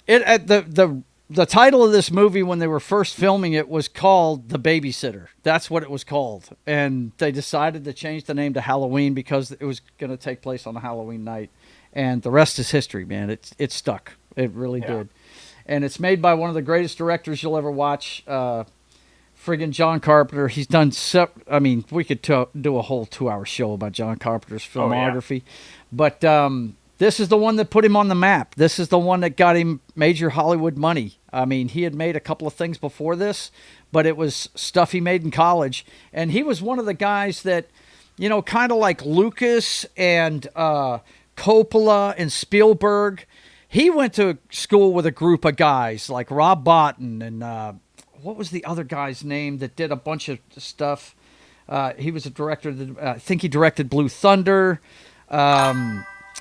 The title of this movie when they were first filming it was called The Babysitter. That's what it was called. And they decided to change the name to Halloween because it was going to take place on a Halloween night. And the rest is history, man. It stuck. It really did. And it's made by one of the greatest directors you'll ever watch, friggin' John Carpenter. He's done I mean, we could do a whole 2-hour show about John Carpenter's filmography. But this is the one that put him on the map. This is the one that got him major Hollywood money. I mean, he had made a couple of things before this, but it was stuff he made in college. And he was one of the guys that, you know, kind of like Lucas and Coppola and Spielberg. He went to school with a group of guys like Rob Bottin and what was the other guy's name that did a bunch of stuff? He was a director that I think he directed Blue Thunder.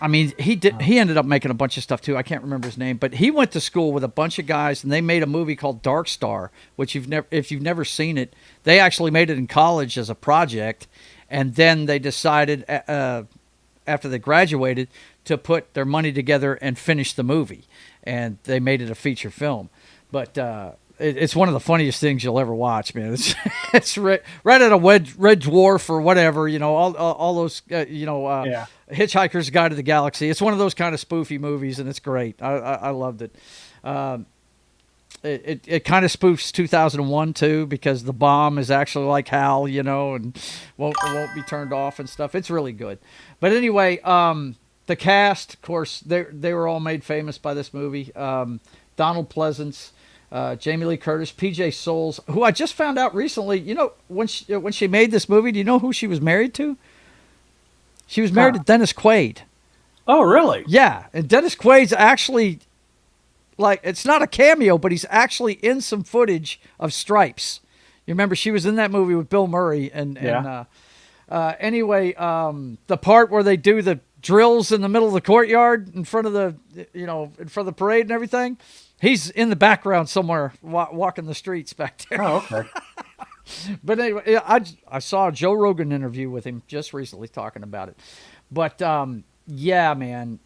I mean, he ended up making a bunch of stuff too. I can't remember his name, but he went to school with a bunch of guys, and they made a movie called Dark Star, which if you've never seen it, they actually made it in college as a project, and then they decided after they graduated to put their money together and finish the movie, and they made it a feature film. But it's one of the funniest things you'll ever watch, man. It's right at a Red Dwarf or whatever, you know, all those, Hitchhiker's Guide to the Galaxy. It's one of those kind of spoofy movies, and it's great. I loved it. It kind of spoofs 2001 too, because the bomb is actually like Hal, you know, and won't be turned off and stuff. It's really good. But anyway, the cast, of course, they were all made famous by this movie. Donald Pleasance, Jamie Lee Curtis, PJ Soles, who I just found out recently. You know, when she made this movie, do you know who she was married to? She was married to Dennis Quaid. Oh, really? Yeah, and Dennis Quaid's actually, like, it's not a cameo, but he's actually in some footage of Stripes. You remember she was in that movie with Bill Murray, anyway, the part where they do the drills in the middle of the courtyard in front of the parade and everything. He's in the background somewhere walking the streets back there. Oh, okay. But anyway, I saw a Joe Rogan interview with him just recently talking about it. But yeah, man,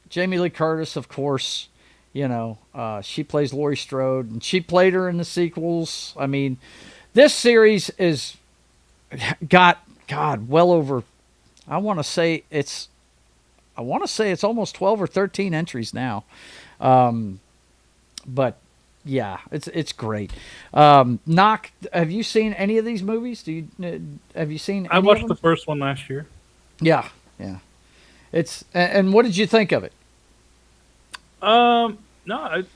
Jamie Lee Curtis, of course, you know, she plays Laurie Strode, and she played her in the sequels. I mean, this series is got well over. I want to say it's almost 12 or 13 entries now. But yeah, it's great. Knock, have you seen any of these movies? Have you seen any I watched of the them? first one last year. Yeah. And what did you think of it? No,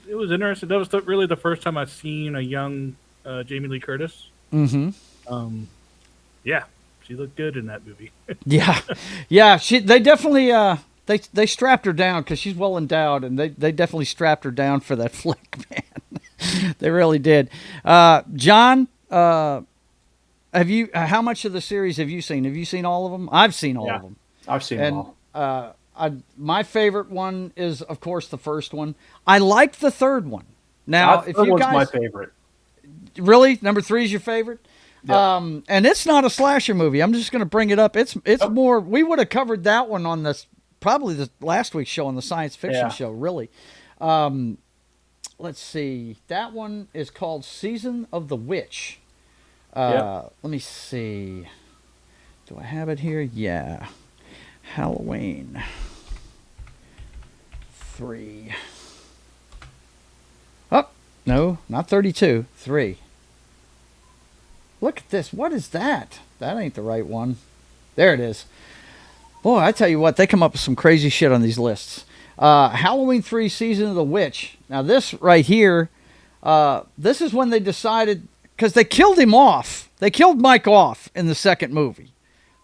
it was interesting. That was really the first time I've seen a young Jamie Lee Curtis. Mm-hmm. Yeah, she looked good in that movie. Yeah. They definitely they strapped her down because she's well endowed, and they definitely strapped her down for that flick, man. They really did. John, how much of the series have you seen? Have you seen all of them? I've seen all of them. I've seen them all. My favorite one is, of course, the first one. I like the third one. Now, if you guys, my favorite. Really, number 3 is your favorite. Yeah. And it's not a slasher movie. I'm just going to bring it up. It's more. We would have covered that one on this probably the last week's show on the science fiction show. Really. Let's see. That one is called Season of the Witch. Let me see. Do I have it here? Yeah. Halloween 3. Oh, no, not 32. 3. Look at this. What is that? That ain't the right one. There it is. Boy, I tell you what, they come up with some crazy shit on these lists. Halloween 3, Season of the Witch. Now, this right here, this is when they decided, because they killed him off. They killed Mike off in the second movie.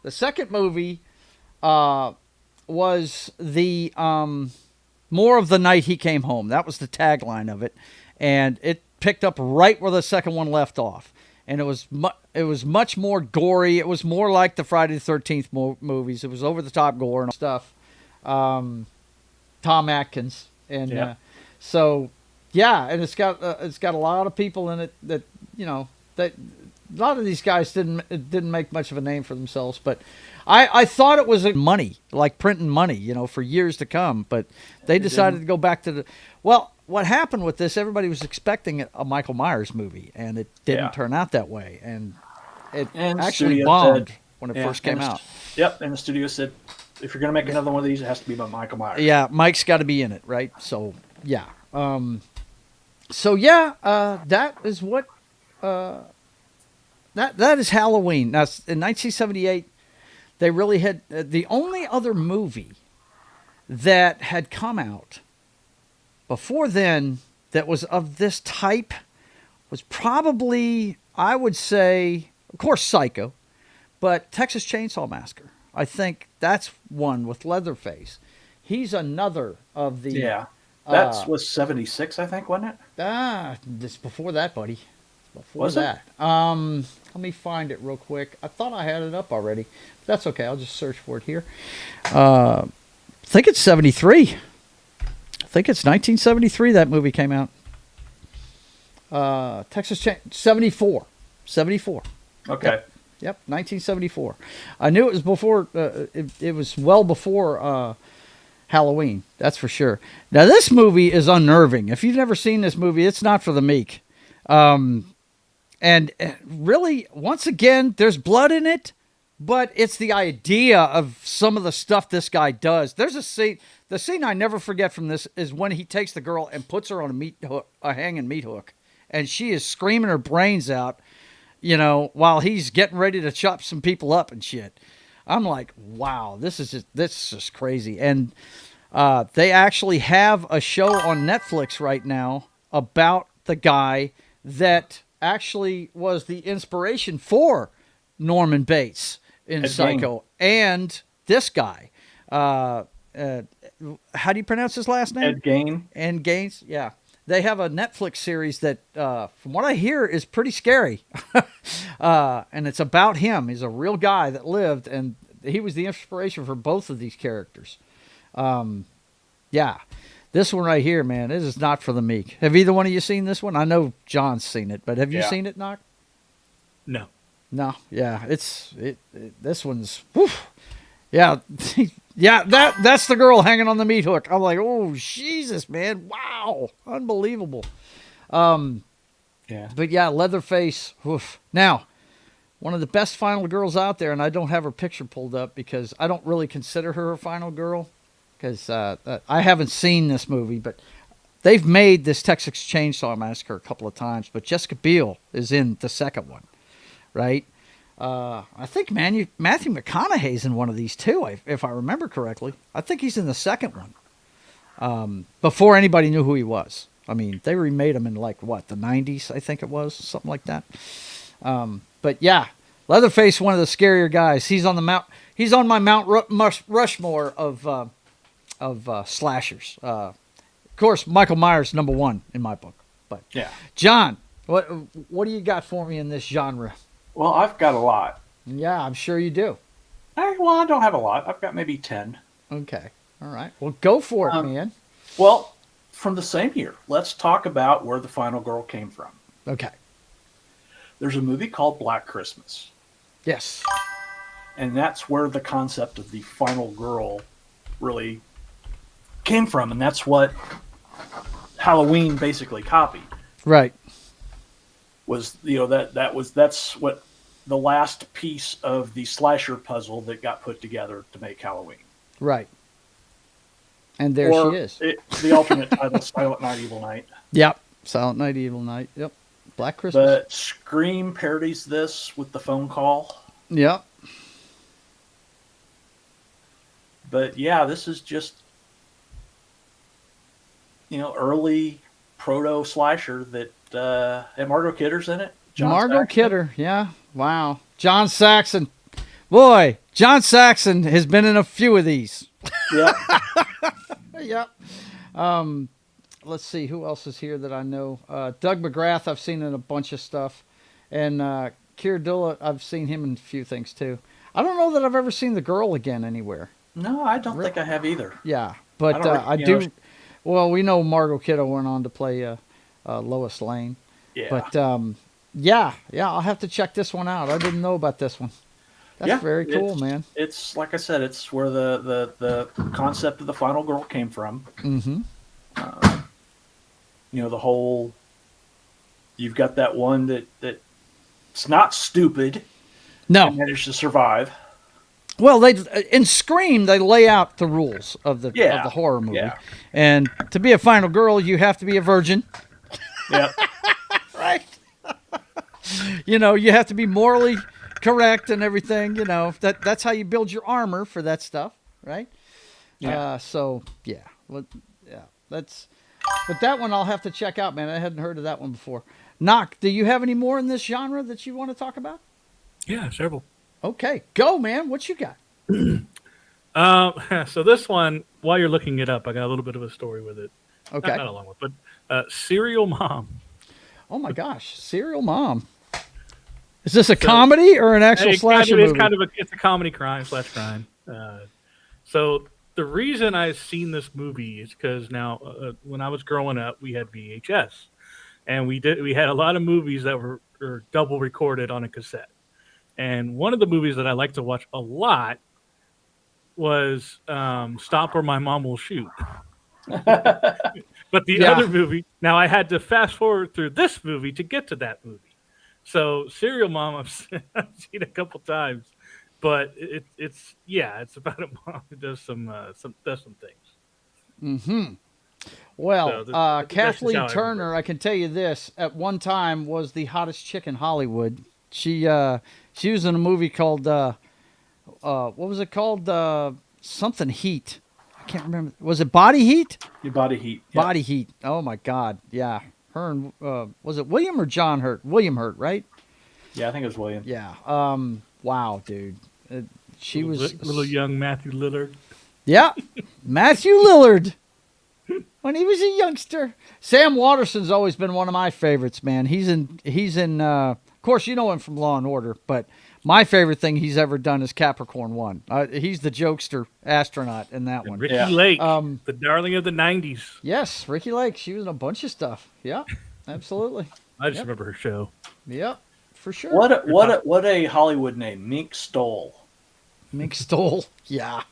The second movie was the More of the Night He Came Home. That was the tagline of it. And it picked up right where the second one left off. and it was much more gory. It was more like the Friday the 13th movies. It was over the top gore and stuff. Tom Atkins, and so yeah, and it's got a lot of people in it that that a lot of these guys didn't make much of a name for themselves, but I thought it was money, like printing money, for years to come, but they decided to go back to what happened with this, everybody was expecting a Michael Myers movie, and it didn't turn out that way, and it actually bombed when it first came out. Yep, and the studio said, if you're going to make another one of these, it has to be by Michael Myers. Yeah, Mike's got to be in it, right? So, yeah. That is what... That is Halloween. Now, in 1978, they really had... the only other movie that had come out before then that was of this type was probably, I would say, of course, Psycho, but Texas Chainsaw Massacre. I think that's one with Leatherface. He's another of the... Yeah. That was 76, I think, wasn't it? This before that, buddy. Before was that. Let me find it real quick. I thought I had it up already. But that's okay. I'll just search for it here. I think it's 73. I think it's 1973 that movie came out. Texas Chainsaw... 74. 74. Okay. Yep, 1974. I knew it was before. It was well before Halloween. That's for sure. Now this movie is unnerving. If you've never seen this movie, it's not for the meek. And really, once again, there's blood in it, but it's the idea of some of the stuff this guy does. There's a scene. The scene I never forget from this is when he takes the girl and puts her on a hanging meat hook, and she is screaming her brains out. While he's getting ready to chop some people up and shit. I'm like, wow, this is just crazy. And they actually have a show on Netflix right now about the guy that actually was the inspiration for Norman Bates in Psycho. And this guy. How do you pronounce his last name? Ed Gein. Ed Gaines, yeah. They have a Netflix series that, from what I hear, is pretty scary. And it's about him. He's a real guy that lived, and he was the inspiration for both of these characters. This one right here, man, this is not for the meek. Have either one of you seen this one? I know John's seen it, but have you seen it, Knock? No. No, yeah. This one's... Whew. Yeah, yeah, that's the girl hanging on the meat hook. I'm like, oh, Jesus, man. Wow. Unbelievable. But yeah, Leatherface. Oof. Now, one of the best final girls out there, and I don't have her picture pulled up because I don't really consider her a final girl because I haven't seen this movie, but they've made this Texas Chainsaw Massacre a couple of times, but Jessica Biel is in the second one, right? I think Matthew McConaughey's in one of these too, if I remember correctly. I think he's in the second one. Before anybody knew who he was. I mean, they remade him in the 90s, I think it was, something like that. But yeah, Leatherface, one of the scarier guys. He's on my Mount Rushmore of slashers. Of course, Michael Myers #1 in my book. But yeah, John, what do you got for me in this genre? Well, I've got a lot. Yeah, I'm sure you do. I don't have a lot. I've got maybe 10. Okay. All right. Well, go for it, man. Well, from the same year, let's talk about where the final girl came from. Okay. There's a movie called Black Christmas. Yes. And that's where the concept of the final girl really came from. And that's what Halloween basically copied. Right. Was that's what the last piece of the slasher puzzle that got put together to make Halloween. Right. And there she is. The alternate title, Silent Night, Evil Night. Yep. Silent Night, Evil Night. Yep. Black Christmas. But Scream parodies this with the phone call. Yep. But yeah, this is just early proto slasher that and Margot Kidder's in it. Margot Kidder, yeah. Wow. John Saxon. Boy, John Saxon has been in a few of these. Yeah. Yep. Let's see who else is here that I know. Doug McGrath, I've seen in a bunch of stuff. And Keir Dullett, I've seen him in a few things too. I don't know that I've ever seen The Girl Again anywhere. No, I don't think I have either. Yeah, but I do. Well, we know Margot Kidder went on to play Lois Lane. Yeah. But yeah, I'll have to check this one out. I didn't know about this one. That's very cool, man. It's like I said, it's where the concept of the final girl came from. Mm-hmm. The whole. You've got that one that it's not stupid. No, and managed to survive. Well, in Scream they lay out the rules of the horror movie, and to be a final girl, you have to be a virgin. Yep. Right. You have to be morally correct and everything. That's how you build your armor for that stuff, right? Yeah. But that one I'll have to check out, man. I hadn't heard of that one before. Knock, do you have any more in this genre that you want to talk about? Yeah, several. Okay, go, man. What you got? So this one, while you're looking it up, I got a little bit of a story with it. Okay. Not a long one, but Serial Mom. Oh my gosh, Serial Mom. Is this a comedy or an actual slasher movie? It's a comedy crime/crime. So the reason I've seen this movie is because now, when I was growing up, we had VHS, and we had a lot of movies that were double recorded on a cassette. And one of the movies that I like to watch a lot was Stop or My Mom Will Shoot. But the other movie, now I had to fast forward through this movie to get to that movie. So Serial Mom, I've seen a couple times, but it's about a mom who does some things. Mm-hmm. Well, So Kathleen Turner, I can tell you this: at one time was the hottest chick in Hollywood. She was in a movie called what was it called? Something Heat. I can't remember. Was it Body Heat? Your Body Heat. Yep. Body Heat. Oh my God. Yeah. Her and was it William or John Hurt? William Hurt, right? Yeah, I think it was William. Yeah. Wow, dude. She was little young Matthew Lillard. Yeah, Matthew Lillard. When he was a youngster. Sam Waterston's always been one of my favorites, man. He's in of course you know him from Law and Order, but my favorite thing he's ever done is Capricorn 1. He's the jokester astronaut in that one. Ricky Lake, the darling of the 90s. Yes, Ricky Lake. She was in a bunch of stuff. Yeah, absolutely. I just remember her show. Yep, for sure. What a Hollywood name, Mink Stole. Mink Stole. Yeah.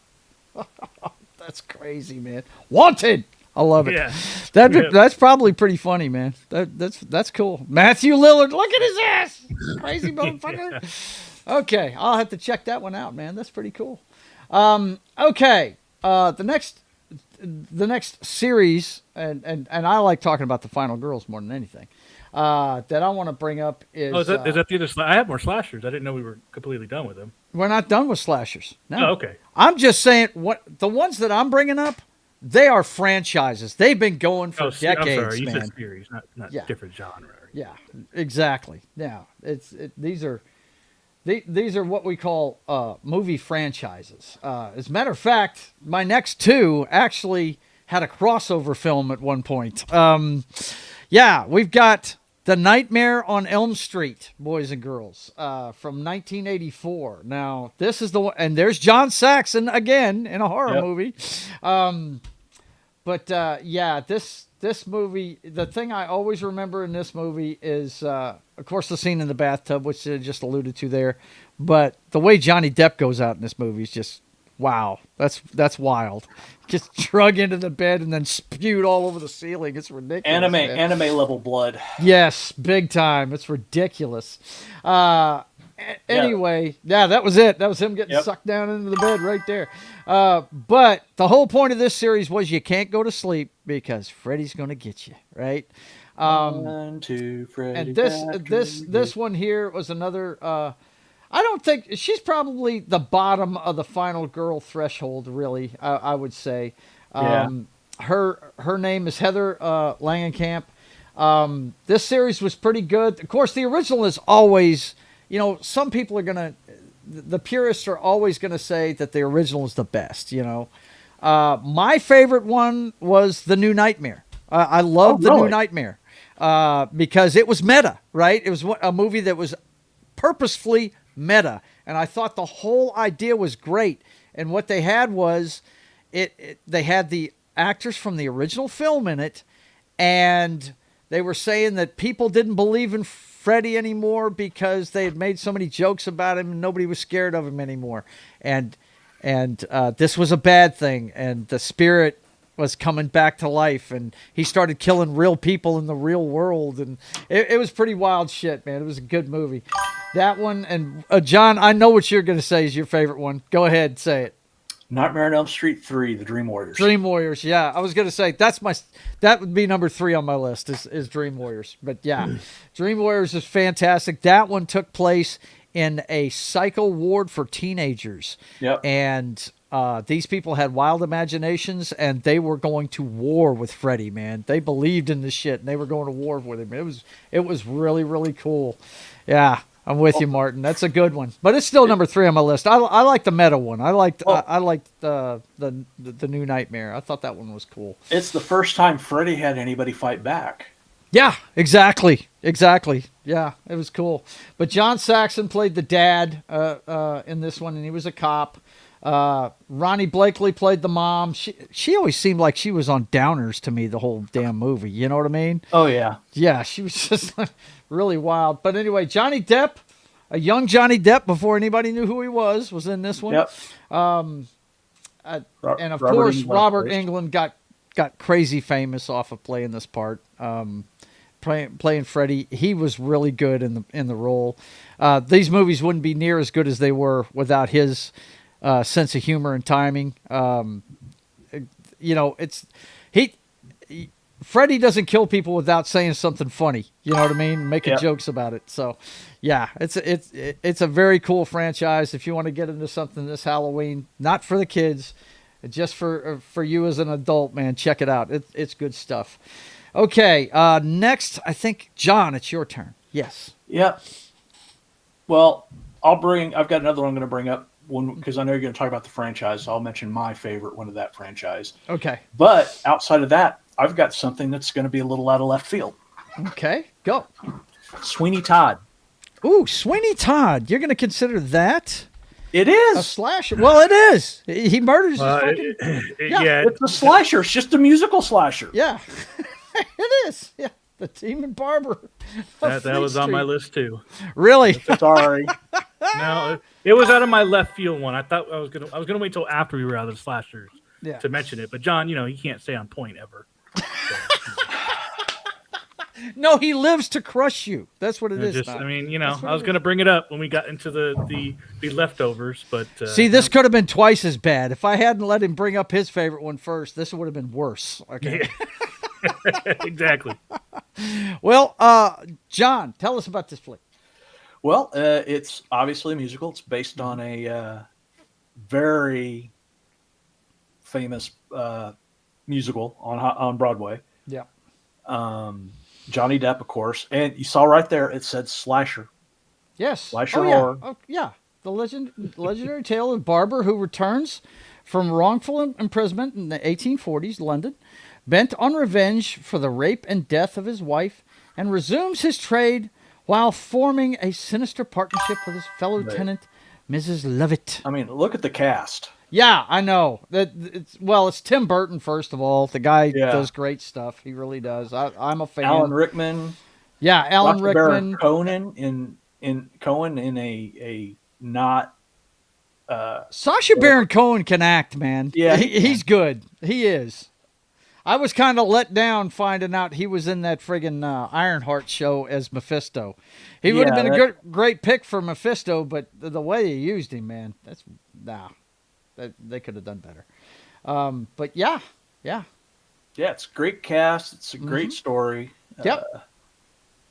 That's crazy, man. Wanted. I love it. Yeah. That's probably pretty funny, man. That's cool. Matthew Lillard, look at his ass. Crazy motherfucker. Okay, I'll have to check that one out, man. That's pretty cool. Okay. The next series, and I like talking about the Final Girls more than anything. That I want to bring up is. Oh, is that the other? I have more slashers. I didn't know we were completely done with them. We're not done with slashers. No. Oh, okay. I'm just saying the ones that I'm bringing up. They are franchises. They've been going for decades, I'm sorry. You man. said series, not different genre. Yeah, exactly. Yeah, these are what we call movie franchises. As a matter of fact, my next two actually had a crossover film at one point. Yeah, we've got The Nightmare on Elm Street, boys and girls, from 1984. Now, this is the one, and there's John Saxon again in a horror movie. This movie, the thing I always remember in this movie is, of course, the scene in the bathtub, which I just alluded to there. But the way Johnny Depp goes out in this movie is just, wow, that's wild. Just drug into the bed and then spewed all over the ceiling. It's ridiculous. Anime level blood. Yes, big time. It's ridiculous. Anyway, that was it. That was him getting sucked down into the bed right there. But the whole point of this series was you can't go to sleep because Freddy's going to get you, right? Freddy. And this one here was another. I don't think she's probably the bottom of the final girl threshold. Really, I would say. Her name is Heather Langenkamp. This series was pretty good. Of course, the original is always. Some people are the purists are always gonna say that the original is the best. My favorite one was The New Nightmare. I love The New Nightmare. because it was meta, right? It was a movie that was purposefully meta, and I thought the whole idea was great. And what they had was they had the actors from the original film in it, and they were saying that people didn't believe in Freddy anymore because they had made so many jokes about him and nobody was scared of him anymore. And this was a bad thing, and the spirit was coming back to life, and he started killing real people in the real world, and it was pretty wild shit, man. It was a good movie. That one, and John, I know what you're going to say is your favorite one. Go ahead, say it. Nightmare on Elm Street 3, The Dream Warriors. Dream Warriors, yeah. I was going to say that would be number 3 on my list is Dream Warriors. But yeah, Dream Warriors is fantastic. That one took place in a psycho ward for teenagers. Yep. And these people had wild imaginations, and they were going to war with Freddy, man. They believed in this shit, and they were going to war with him. It was really, really cool. Yeah. I'm with you, Martin. That's a good one, but it's still number 3 on my list. I like the meta one. I liked the new Nightmare. I thought that one was cool. It's the first time Freddy had anybody fight back. Yeah, exactly. Yeah, it was cool. But John Saxon played the dad in this one, and he was a cop. Ronnie Blakely played the mom. She always seemed like she was on downers to me the whole damn movie. You know what I mean? Oh yeah. Yeah, she was just really wild. But anyway, Johnny Depp, a young Johnny Depp before anybody knew who he was in this one. Yep. And of course, Robert Englund got crazy famous off of playing this part. Playing Freddy, he was really good in the role. These movies wouldn't be near as good as they were without his sense of humor and timing. Freddy doesn't kill people without saying something funny. You know what I mean? Making jokes about it. So, yeah, it's a very cool franchise. If you want to get into something this Halloween, not for the kids, just for you as an adult, man, check it out. It's good stuff. Okay, next, I think, John, it's your turn. Yes. Yep. Well, I've got another one I'm going to bring up because I know you're going to talk about the franchise, so I'll mention my favorite one of that franchise. Okay. But outside of that, I've got something that's going to be a little out of left field. Okay, go. Sweeney Todd. Ooh, Sweeney Todd. You're going to consider that? It is. A slasher. Well, it is. He murders his fucking... Yeah. It's a slasher. It's just a musical slasher. Yeah. It is. Yeah. The Demon Barber. That was on my list too. Really? Sorry. No, it was out of my left field one. I thought I was gonna wait till after we were out of the slashers to mention it. But John, he can't stay on point ever. So, No, he lives to crush you. That's what it is. I was gonna bring it up when we got into the leftovers, but see, this could have been twice as bad if I hadn't let him bring up his favorite one first. This would have been worse. Okay. Yeah. Exactly. Well, John, tell us about this flick. Well, it's obviously a musical. It's based on a very famous musical on Broadway. Yeah. Johnny Depp, of course, and you saw right there it said slasher. Yes. Slasher horror. Oh, yeah. The legendary tale of barber who returns from wrongful imprisonment in the 1840s London, bent on revenge for the rape and death of his wife, and resumes his trade while forming a sinister partnership with his fellow tenant, Mrs. Lovett. I mean, look at the cast. Yeah, I know. It's Tim Burton, first of all. The guy does great stuff. He really does. I'm a fan. Alan Rickman. Yeah, Alan Rickman. Conan in a not... Sacha Baron Cohen can act, man. Yeah, he's good. He is. I was kind of let down finding out he was in that friggin' Ironheart show as Mephisto. He would have been a great pick for Mephisto, but the way they used him, man, they could have done better. But yeah, it's a great cast. It's a great story. Yep,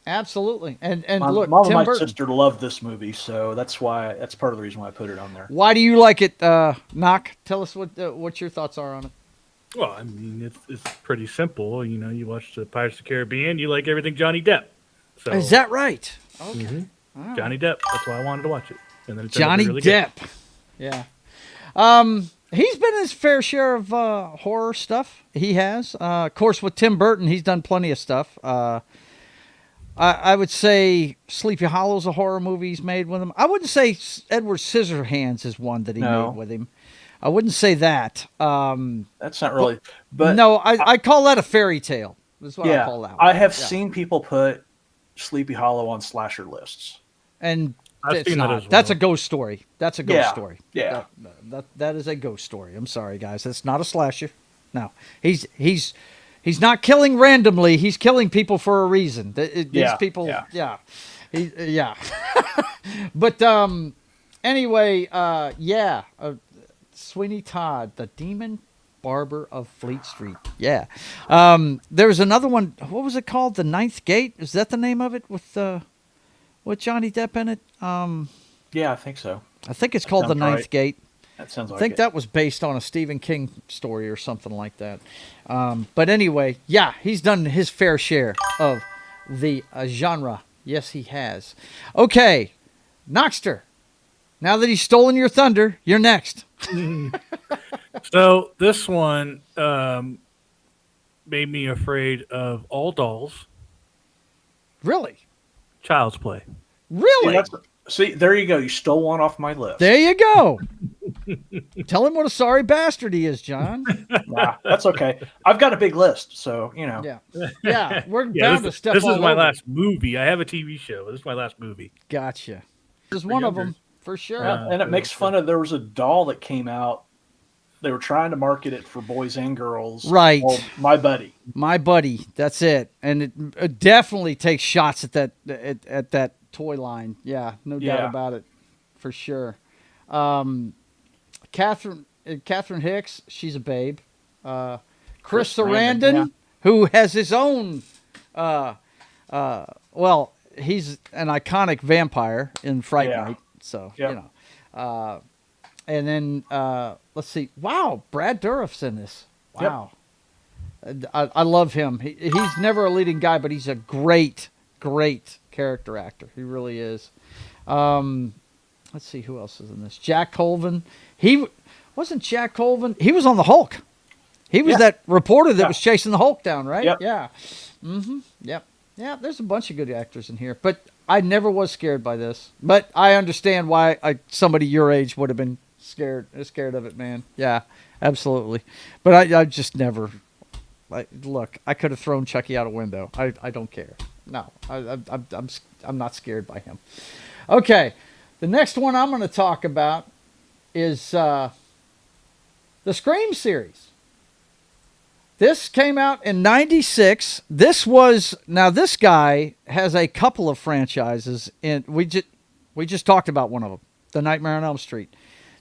absolutely. And look, Mom and Tim my Burton. sister loved this movie, so that's part of the reason why I put it on there. Why do you like it, Knock? Tell us what your thoughts are on it. Well, I mean, it's pretty simple. You watch the Pirates of the Caribbean, you like everything Johnny Depp. So, is that right? Okay. Mm-hmm. Johnny Depp. That's why I wanted to watch it. And then it Johnny really Depp. Good. Yeah. He's been his fair share of horror stuff. He has. Of course, with Tim Burton, he's done plenty of stuff. I would say Sleepy Hollow's a horror movie he's made with him. I wouldn't say Edward Scissorhands is one that he made with him. I wouldn't say that. That's not really. But no, I call that a fairy tale. That's what I call that one. I have seen people put Sleepy Hollow on slasher lists. And I've seen that as well. That's a ghost story. That's a ghost story. Yeah. That is a ghost story. I'm sorry, guys. That's not a slasher. No. He's not killing randomly. He's killing people for a reason. These people, But anyway, Sweeney Todd, the Demon Barber of Fleet Street. Yeah. There was another one. What was it called? The Ninth Gate? Is that the name of it with Johnny Depp in it? Yeah, I think so. I think it's called The Ninth Gate. That sounds like I think that was based on a Stephen King story or something like that. But anyway, yeah, he's done his fair share of the genre. Yes, he has. Okay, Noxter. Now that he's stolen your thunder, you're next. So this one made me afraid of all dolls. Really? Child's Play. Really? See, there you go. You stole one off my list. There you go. Tell him what a sorry bastard he is, John. Nah, that's okay. I've got a big list, so you know. Yeah. We're bound to step all This is my over. last movie. I have a TV show. This is my last movie. Gotcha. This is one of them for sure. And it makes fun of. There was a doll that came out. They were trying to market it for boys and girls. Right. Called My Buddy. My Buddy. That's it. And it definitely takes shots at that toy line. Yeah, no doubt about it, for sure. Catherine Hicks, she's a babe. Chris Sarandon, who has his own. Well, he's an iconic vampire in Fright Night, so you know. And then let's see. Wow, Brad Dourif's in this. Wow, I love him. He's never a leading guy, but he's a great character actor. He really is. Let's see who else is in this. Jack Colvin. Wasn't Jack Colvin. He was on the Hulk. He was that reporter that was chasing the Hulk down, right? Yep. Yeah. Mm-hmm. Yep. Yeah, there's a bunch of good actors in here, but I never was scared by this. But I understand why somebody your age would have been scared of it, man. Yeah, absolutely. But I just never. Look, I could have thrown Chucky out a window. I don't care. No, I'm not scared by him. Okay, the next one I'm going to talk about is the Scream series. This came out in '96. This guy has a couple of franchises, and we just talked about one of them, The Nightmare on Elm Street.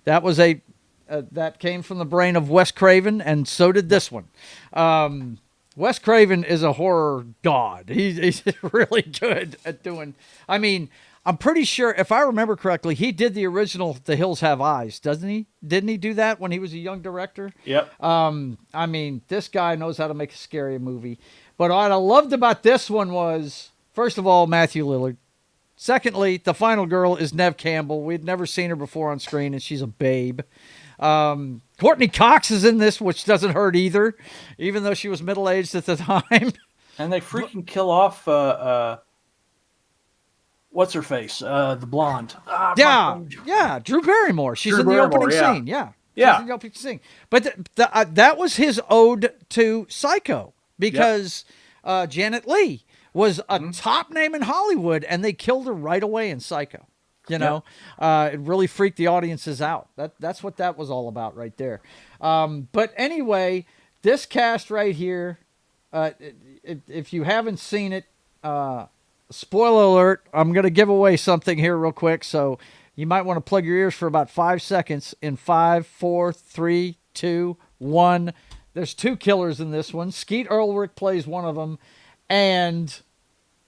That was that came from the brain of Wes Craven, and so did this one. Wes Craven is a horror god. He's really good at doing. I mean, I'm pretty sure, if I remember correctly, he did the original The Hills Have Eyes, doesn't he? Didn't he do that when he was a young director? Yep. I mean, this guy knows how to make a scary movie. But what I loved about this one was, first of all, Matthew Lillard. Secondly, the final girl is Neve Campbell. We'd never seen her before on screen, and she's a babe. Courtney Cox is in this, which doesn't hurt either, even though she was middle-aged at the time. And they freaking kill off what's her face? The blonde. Drew Barrymore. She's in the opening scene. Yeah. She's in the opening scene. But that was his ode to Psycho, because Janet Leigh was a top name in Hollywood, and they killed her right away in Psycho. You know, it really freaked the audiences out. That's what that was all about right there. But anyway, this cast right here, if you haven't seen it, spoiler alert, I'm going to give away something here real quick. So you might want to plug your ears for about 5 seconds. In 5, 4, 3, 2, 1. There's 2 killers in this one. Skeet Ulrich plays one of them, and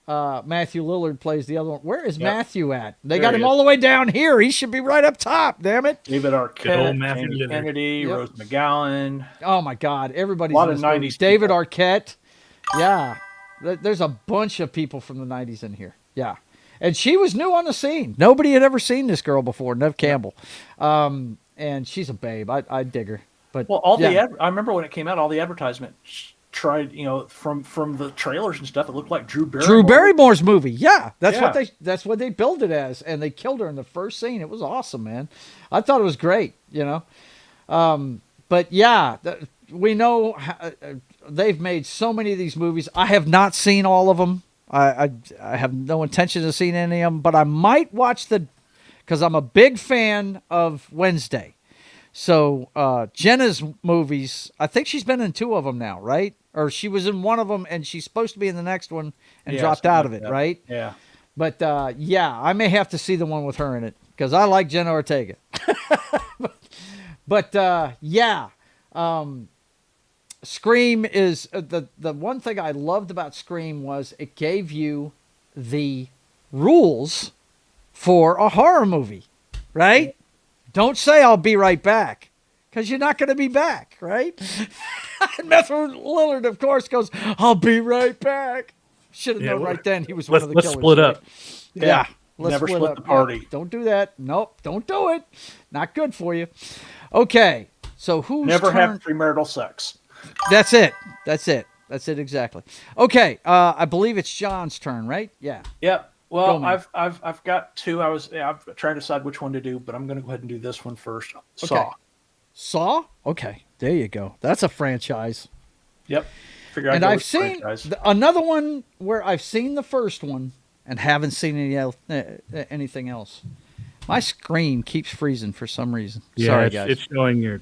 Matthew Lillard plays the other one. Where is Matthew at? They got him all the way down here. He should be right up top, damn it. David Arquette, Jamie Kennedy, Rose McGowan. Oh, my God. Everybody's a lot in of this movie. 90s David people. Arquette. Yeah. There's a bunch of people from the 90s in here. Yeah. And she was new on the scene. Nobody had ever seen this girl before, Neve Campbell. And she's a babe. I dig her. But Well, I remember when it came out, all the advertisement tried, from the trailers and stuff, it looked like Drew Barrymore. Drew Barrymore's movie. Yeah, that's Yeah. that's what they billed it as, and they killed her in the first scene. It was awesome, man. I thought it was great, But yeah, we know they've made so many of these movies. I have not seen all of them. I have no intention of seeing any of them, but I might watch because I'm a big fan of Wednesday. So Jenna's movies, I think she's been in 2 of them now, right? Or she was in one of them, and she's supposed to be in the next one and dropped out of it, right? Yeah. But I may have to see the one with her in it because I like Jenna Ortega. but Scream is the one thing I loved about Scream was it gave you the rules for a horror movie, right? Don't say I'll be right back because you're not going to be back, right? And Matthew Lillard, of course, goes, I'll be right back. Should have known right then he was one of the killers. Let's split up. Yeah. Let's Never split up. the party. Yeah, don't do that. Nope. Don't do it. Not good for you. Okay. So who's Never have premarital sex. That's it. That's it exactly. Okay. I believe it's John's turn, right? Yeah. Yep. Well, Go, man. I've got 2. I'm trying to decide which one to do, but I'm going to go ahead and do this one first. Okay. Saw? Okay. There you go. That's a franchise. Yep. And I've seen another one where I've seen the first one and haven't seen anything else. My screen keeps freezing for some reason. Yeah, Sorry, guys. It's showing your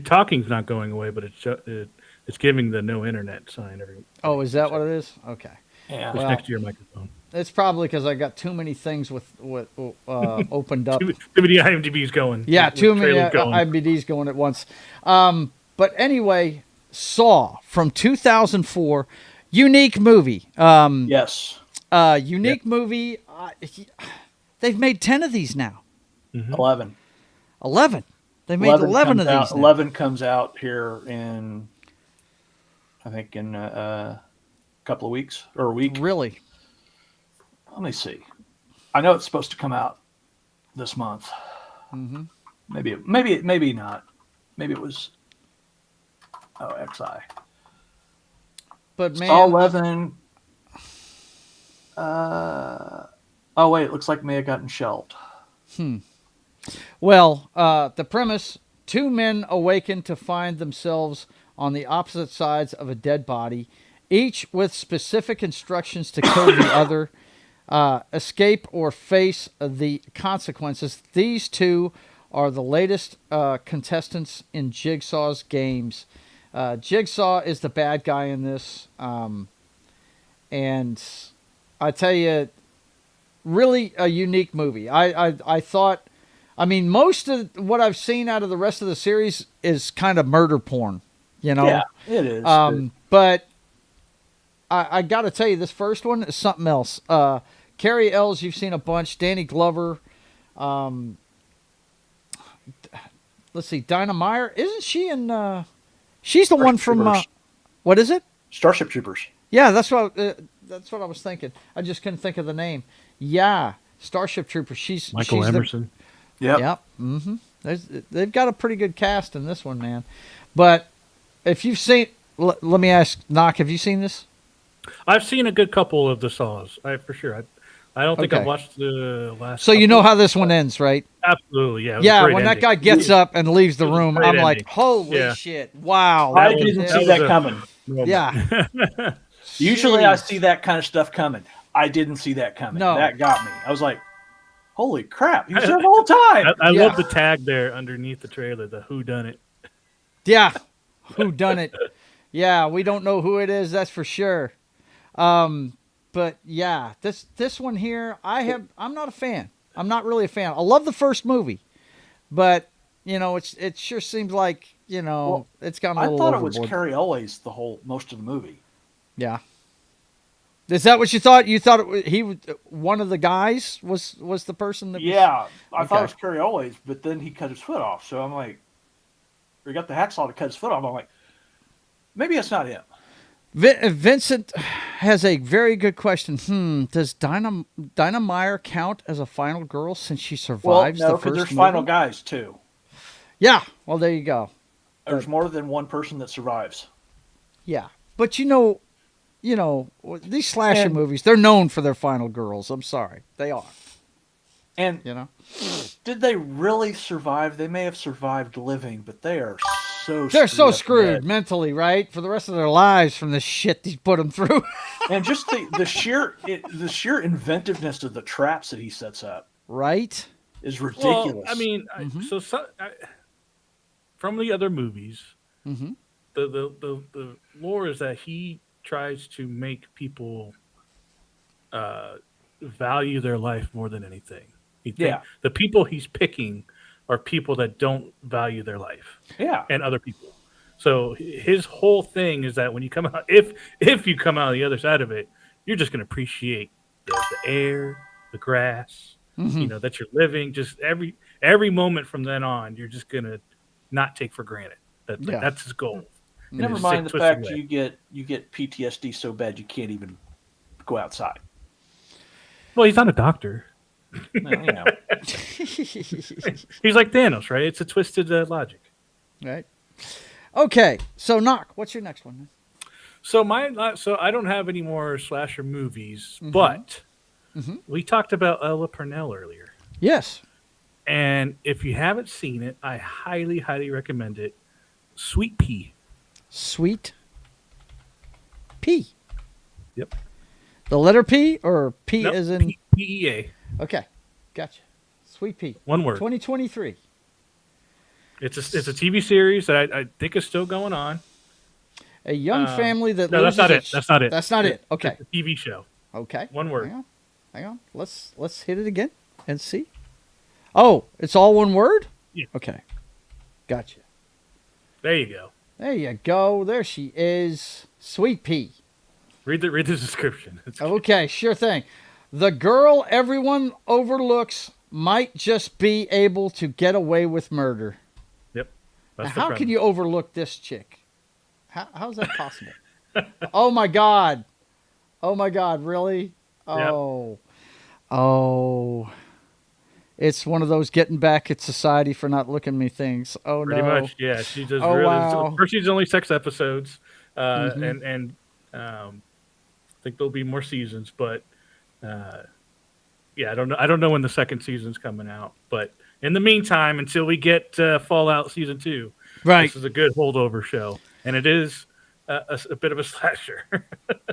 talking's not going away, but it's giving the no internet sign. Oh, is that what it is? Okay. Yeah. It's next to your microphone. It's probably because I got too many things with opened up. Too many IMDb's going. Yeah, too many going. IMDb's going at once. But anyway, Saw from 2004, unique movie. Yes. Unique movie. They've made 10 of these now. 11. 11. They made 11 of these. 11 comes out here in, I think, in a couple of weeks or a week. Really? Let me see. I know it's supposed to come out this month. Mm-hmm. Maybe not. Maybe it was. Oh, XI. But man, Saw 11. Oh wait, it looks like it may have gotten shelved. Well, the premise: 2 men awaken to find themselves on the opposite sides of a dead body, each with specific instructions to kill the other, escape or face the consequences. These 2 are the latest contestants in Jigsaw's games. Jigsaw is the bad guy in this, and I tell you, really a unique movie. I thought, I mean, most of what I've seen out of the rest of the series is kind of murder porn, Yeah, it is. But I got to tell you, this first one is something else. Carrie Ells, you've seen a bunch. Danny Glover. Let's see, Dinah Meyer. Isn't she in? She's the one from. What is it? Starship Troopers. Yeah, that's what I was thinking. I just couldn't think of the name. Yeah, Starship Troopers. She's Emerson. Yep. Mm-hmm. They've got a pretty good cast in this one, man. But if you've seen, let me ask, Knock, have you seen this? I've seen a good couple of the Saws. For sure. I don't think Okay. I've watched the last. So you know how this one ends, right? Absolutely, yeah. It was a Yeah, great when ending. that guy gets up and leaves the It was a room, great I'm like, ending. holy Yeah. shit! Wow, I That was- didn't that see was that a- coming. yeah. Usually I Jeez. see that kind of stuff coming. I didn't see that coming. No. That got me. I was like, holy crap, he was there the whole time. I Yeah. love the tag there underneath the trailer, the Who Done It. Yeah, who done it? Yeah, we don't know who it is. That's for sure. But yeah, this one here, I'm not a fan. I'm not really a fan. I love the first movie, but it sure seems like it's gone a I little thought overboard. it was Carrie Elways most of the movie. Yeah. Is that what you thought? You thought one of the guys was the person that? Yeah, I thought Okay. it was Carrie Elways, but then he cut his foot off. So I'm like, or he got the hacksaw to cut his foot off. I'm like, maybe it's not him. Vincent has a very good question. Does Dinah Meyer count as a final girl since she survives Well, no, the because first there's movie? final guys too. Yeah. Well, there you go. There's more than one person that survives. Yeah. But these slasher movies, they're known for their final girls. I'm sorry. They are. And did they really survive? They may have survived living, but they are they're so screwed mentally, right? For the rest of their lives from the shit he's put them through. And just the sheer inventiveness of the traps that he sets up, right, is ridiculous. Well, I mean, from the other movies, the lore is that he tries to make people value their life more than anything. The people he's picking are people that don't value their life. Yeah. And other people. So his whole thing is that when you come out, if you come out on the other side of it, you're just going to appreciate the air, the grass, that you're living. Just every moment from then on, you're just going to not take for granted. That's his goal. Never mind the fact you get PTSD so bad you can't even go outside. Well, he's not a doctor. He's like Thanos, right? It's a twisted logic. Right. Okay. So, Knock, what's your next one? So I don't have any more slasher movies, but we talked about Ella Purnell earlier. Yes. And if you haven't seen it, I highly, highly recommend it. Sweet Pea. Sweet Pea. Yep. The letter P or P as in PEA. Okay, gotcha. Sweet Pea. One word. 2023. It's a TV series that I think is still going on. A young family that no, that's not it. That's not it. That's not it. Okay. It's a TV show. Okay. One word. Hang on. Let's hit it again and see. Oh, it's all one word? Yeah. Okay. Gotcha. There you go. There you go. There she is. Sweet Pea. Read the description. Okay, sure thing. The girl everyone overlooks might just be able to get away with murder. Yep. Now, how can you overlook this chick? How is that possible? Oh my God. Oh my God, really? Oh. Yep. Oh. It's one of those getting back at society for not looking me things. Oh, Pretty no. Pretty much, yeah. She does wow. First season's only 6 episodes. And I think there'll be more seasons, but I don't know when the second season's coming out. But in the meantime, until we get Fallout Season 2, right, this is a good holdover show, and it is a bit of a slasher.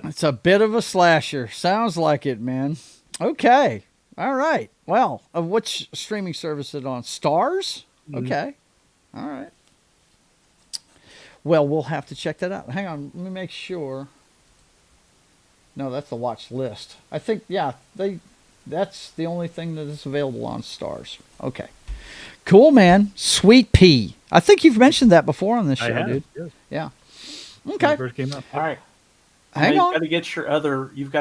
It's a bit of a slasher. Sounds like it, man. Okay, all right. Well, of which streaming service is it on? Stars? Okay, all right. Well, we'll have to check that out. Hang on, let me make sure. No, that's the watch list. I think, that's the only thing that is available on Stars. Okay. Cool, man. Sweet Pea. I think you've mentioned that before on this show, dude. Yes. Yeah. Okay. First came up. All right. Hang on. You've got to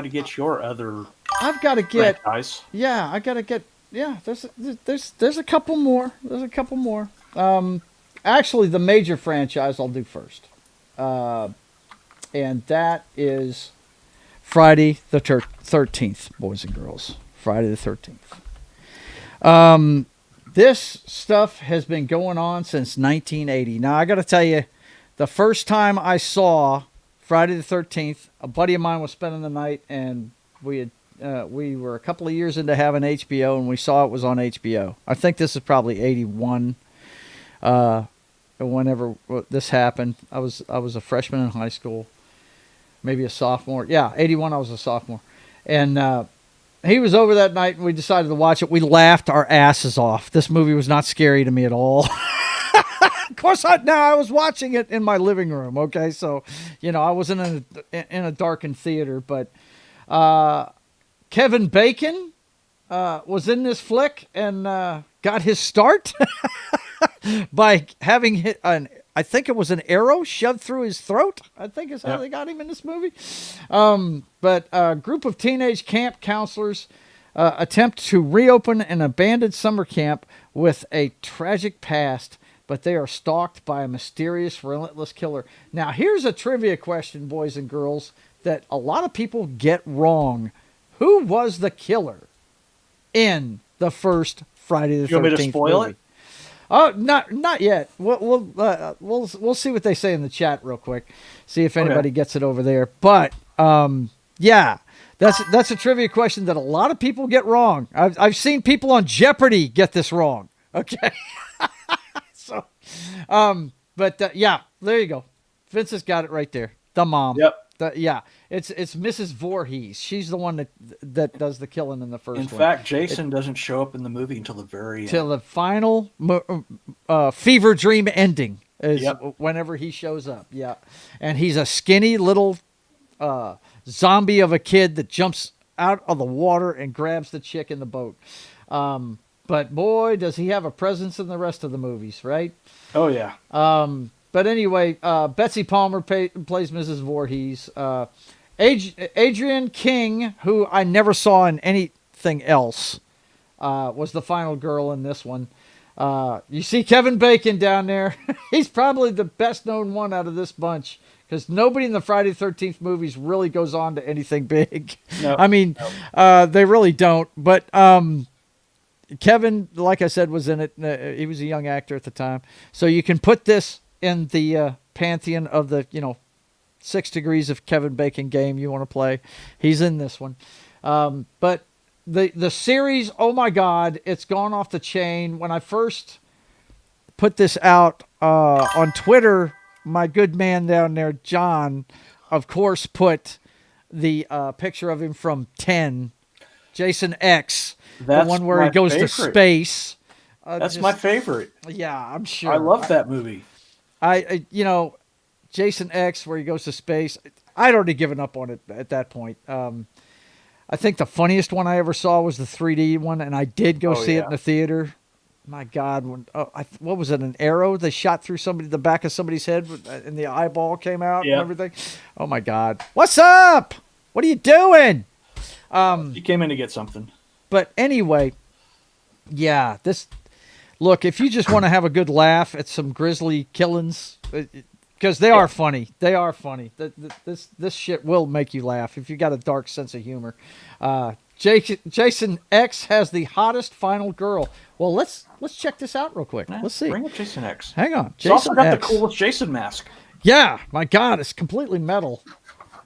get your other. I've got to get. Franchise. Yeah, I got to get. Yeah, there's a couple more. There's a couple more. Actually, the major franchise I'll do first, and that is Friday the 13th, boys and girls. Friday the 13th. This stuff has been going on since 1980. Now, I got to tell you, the first time I saw Friday the 13th, a buddy of mine was spending the night, and we were a couple of years into having HBO, and we saw it was on HBO. I think this is probably 81. Whenever this happened, I was a freshman in high school, maybe a sophomore. Yeah, 81. I was a sophomore, and he was over that night, and we decided to watch it. We laughed our asses off. This movie was not scary to me at all. Of course, I was watching it in my living room. Okay, so I wasn't in a darkened theater, but Kevin Bacon was in this flick and got his start by having hit I think it was an arrow shoved through his throat. I think is how they got him in this movie. But a group of teenage camp counselors attempt to reopen an abandoned summer camp with a tragic past, but they are stalked by a mysterious, relentless killer. Now, here's a trivia question, boys and girls, that a lot of people get wrong. Who was the killer in the first Friday the 13th movie? You want me to spoil it? Oh, not yet. We'll see what they say in the chat real quick. See if anybody gets it over there. But yeah, that's a trivia question that a lot of people get wrong. I've seen people on Jeopardy get this wrong. Okay, so but yeah, there you go. Vince has got it right there. The mom. Yep. Yeah, it's Mrs. Voorhees. She's the one that does the killing in the first one. In fact, Jason doesn't show up in the movie until the very end. Till the final fever dream ending is whenever he shows up. Yeah, and he's a skinny little zombie of a kid that jumps out of the water and grabs the chick in the boat. But boy, does he have a presence in the rest of the movies, right? Oh yeah. But anyway, Betsy Palmer plays Mrs. Voorhees. Adrienne King, who I never saw in anything else, was the final girl in this one. You see Kevin Bacon down there. He's probably the best known one out of this bunch because nobody in the Friday the 13th movies really goes on to anything big. No, I mean, they really don't. But Kevin, like I said, was in it. He was a young actor at the time. So you can put this in the pantheon of the 6 degrees of Kevin Bacon game you want to play. He's in this one. But the series, oh my God, it's gone off the chain. When I first put this out on Twitter, my good man down there, John, of course, put the picture of him from 10, Jason X, the one where he goes to space. That's my favorite. Yeah, I'm sure. I love that movie. Jason X, where he goes to space. I'd already given up on it at that point. I think the funniest one I ever saw was the 3D one, and I did go see it in the theater. My God, what was it? An arrow they shot through the back of somebody's head, and the eyeball came out and everything. Oh my God! What's up? What are you doing? He came in to get something. But anyway, yeah, look, if you just want to have a good laugh at some grisly killings, because they are funny. They are funny. This shit will make you laugh if you got a dark sense of humor. Jason X has the hottest final girl. Well, let's check this out real quick. Let's see. Bring up Jason X. Hang on. He's also got the coolest Jason mask. Yeah, my God, it's completely metal.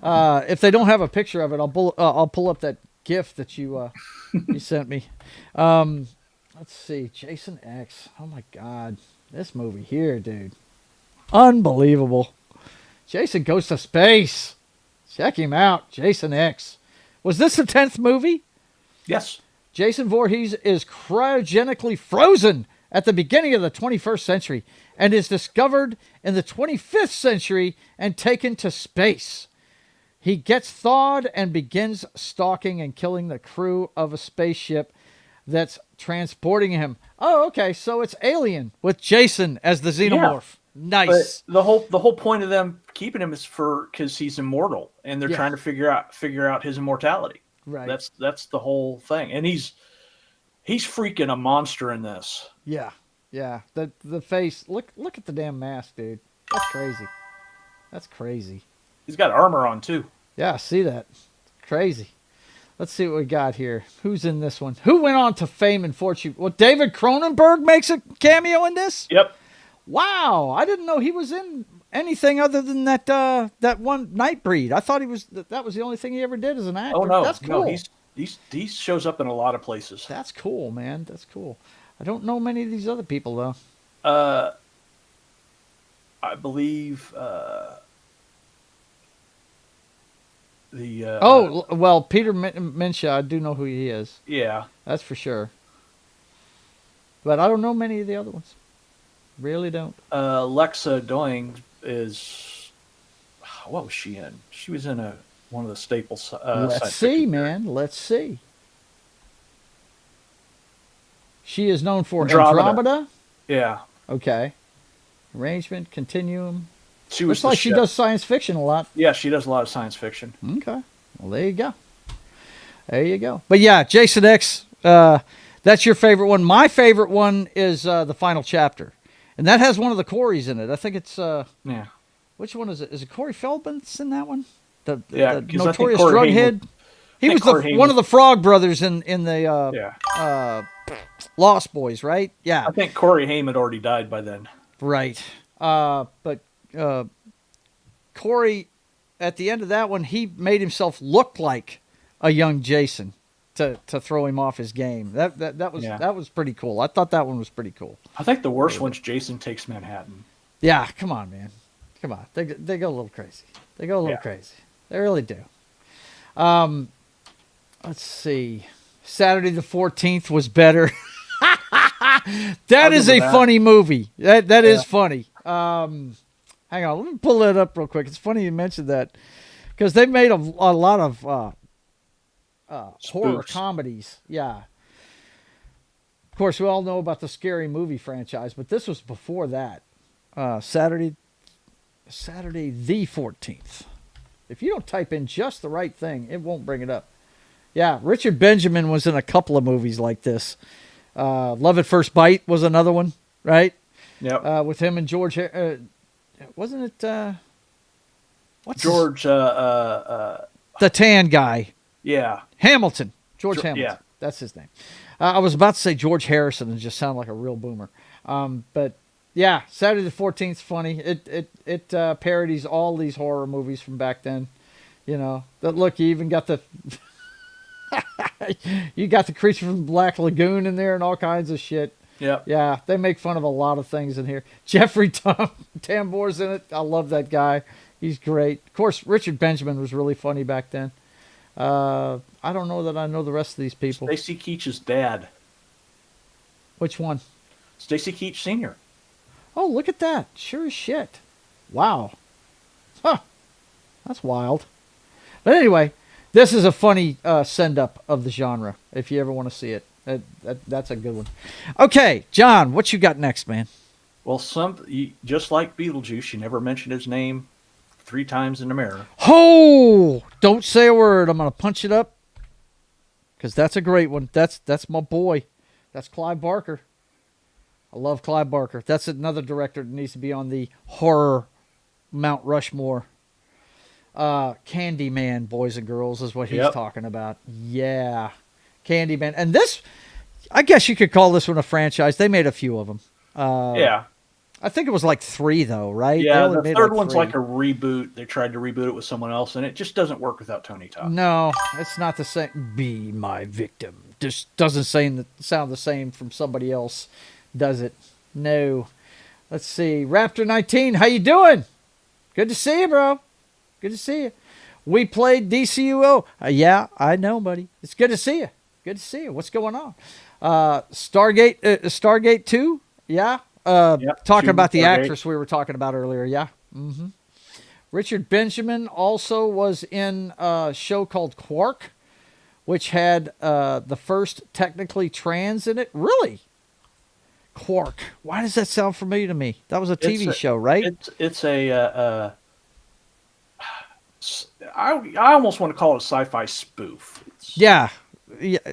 If they don't have a picture of it, I'll pull up that GIF that you you sent me. Let's see, Jason X. Oh my God, this movie here, dude, unbelievable. Jason goes to space. Check him out, Jason X. Was this the 10th movie? Yes. Jason Voorhees is cryogenically frozen at the beginning of the 21st century and is discovered in the 25th century and taken to space. He gets thawed and begins stalking and killing the crew of a spaceship that's transporting him. Oh, okay, so it's Alien with Jason as the xenomorph. Yeah, nice. But the whole point of them keeping him is because he's immortal, and they're trying to figure out his immortality. Right. That's the whole thing, and he's freaking a monster in this. Yeah, yeah. The face. Look at the damn mask, dude. That's crazy. That's crazy. He's got armor on too. Yeah, I see that. Crazy. Let's see what we got here. Who's in this one? Who went on to fame and fortune? Well, David Cronenberg makes a cameo in this? Yep. Wow, I didn't know he was in anything other than that one Nightbreed. I thought that was the only thing he ever did as an actor. Oh no, that's cool. No, he shows up in a lot of places. That's cool, man. That's cool. I don't know many of these other people though. I believe Peter Minshew, I do know who he is. Yeah, that's for sure. But I don't know many of the other ones. Really don't. Lexa Doing is. What was she in? She was in one of the staples. Let's see, man. Let's see. She is known for Andromeda. Yeah. Okay. Arrangement, Continuum. Looks like she does science fiction a lot. Yeah, she does a lot of science fiction. Okay. Well, there you go. There you go. But yeah, Jason X, that's your favorite one. My favorite one is the final chapter. And that has one of the Coreys in it. I think it's... yeah. Which one is it? Is it Corey Feldman that's in that one? The notorious drug head? He was one of the Frog brothers in the... Lost Boys, right? Yeah, I think Corey Haim had already died by then. right. But Corey, at the end of that one, he made himself look like a young Jason to throw him off his game. That was pretty cool. I thought that one was pretty cool. I think the worst one's Jason Takes Manhattan. Yeah, come on, man. Come on. They go a little crazy. They go a little crazy. They really do. Let's see. Saturday the 14th was better. That is a funny movie. That is funny. Hang on, let me pull that up real quick. It's funny you mentioned that because they made a lot of horror comedies. Yeah. Of course, we all know about the Scary Movie franchise, but this was before that. Saturday the 14th. If you don't type in just the right thing, it won't bring it up. Yeah, Richard Benjamin was in a couple of movies like this. Love at First Bite was another one, right? Yep. With him and George. Wasn't it? What's George? the tan guy? Yeah. Hamilton. George Hamilton. Yeah. That's his name. I was about to say George Harrison and just sound like a real boomer. But yeah, Saturday the 14th 's funny. It parodies all these horror movies from back then. You know, that look, you even got the you got the Creature from Black Lagoon in there and all kinds of shit. Yeah. Yeah, they make fun of a lot of things in here. Jeffrey Tambor's in it. I love that guy. He's great. Of course, Richard Benjamin was really funny back then. I don't know that I know the rest of these people. Stacy Keach's dad. Which one? Stacy Keach Sr. Oh, look at that. Sure as shit. Wow. Huh. That's wild. But anyway, this is a funny send-up of the genre, if you ever want to see it. That's a good one. Okay, John, what you got next, man? Well, just like Beetlejuice, you never mentioned his name 3 times in the mirror. Oh, don't say a word. I'm going to punch it up because that's a great one. That's my boy. That's Clive Barker. I love Clive Barker. That's another director that needs to be on the horror Mount Rushmore. Candyman, boys and girls, is what he's talking about. Yeah, Candyman. And this, I guess you could call this one a franchise. They made a few of them. Yeah. I think it was like 3, though, right? Yeah, the third one's like a reboot. They tried to reboot it with someone else, and it just doesn't work without Tony Todd. No, it's not the same. Be my victim. Just doesn't sound the same from somebody else, does it? No. Let's see. Raptor 19, how you doing? Good to see you, bro. Good to see you. We played DCUO. Yeah, I know, buddy. It's good to see you. Good to see you. What's going on? Stargate 2? Yeah. Talking about the actress we were talking about earlier. Yeah. Mm-hmm. Richard Benjamin also was in a show called Quark, which had the first technically trans in it. Really? Quark. Why does that sound familiar to me? That was a TV show, right? It's a I almost want to call it a sci-fi spoof. Yeah,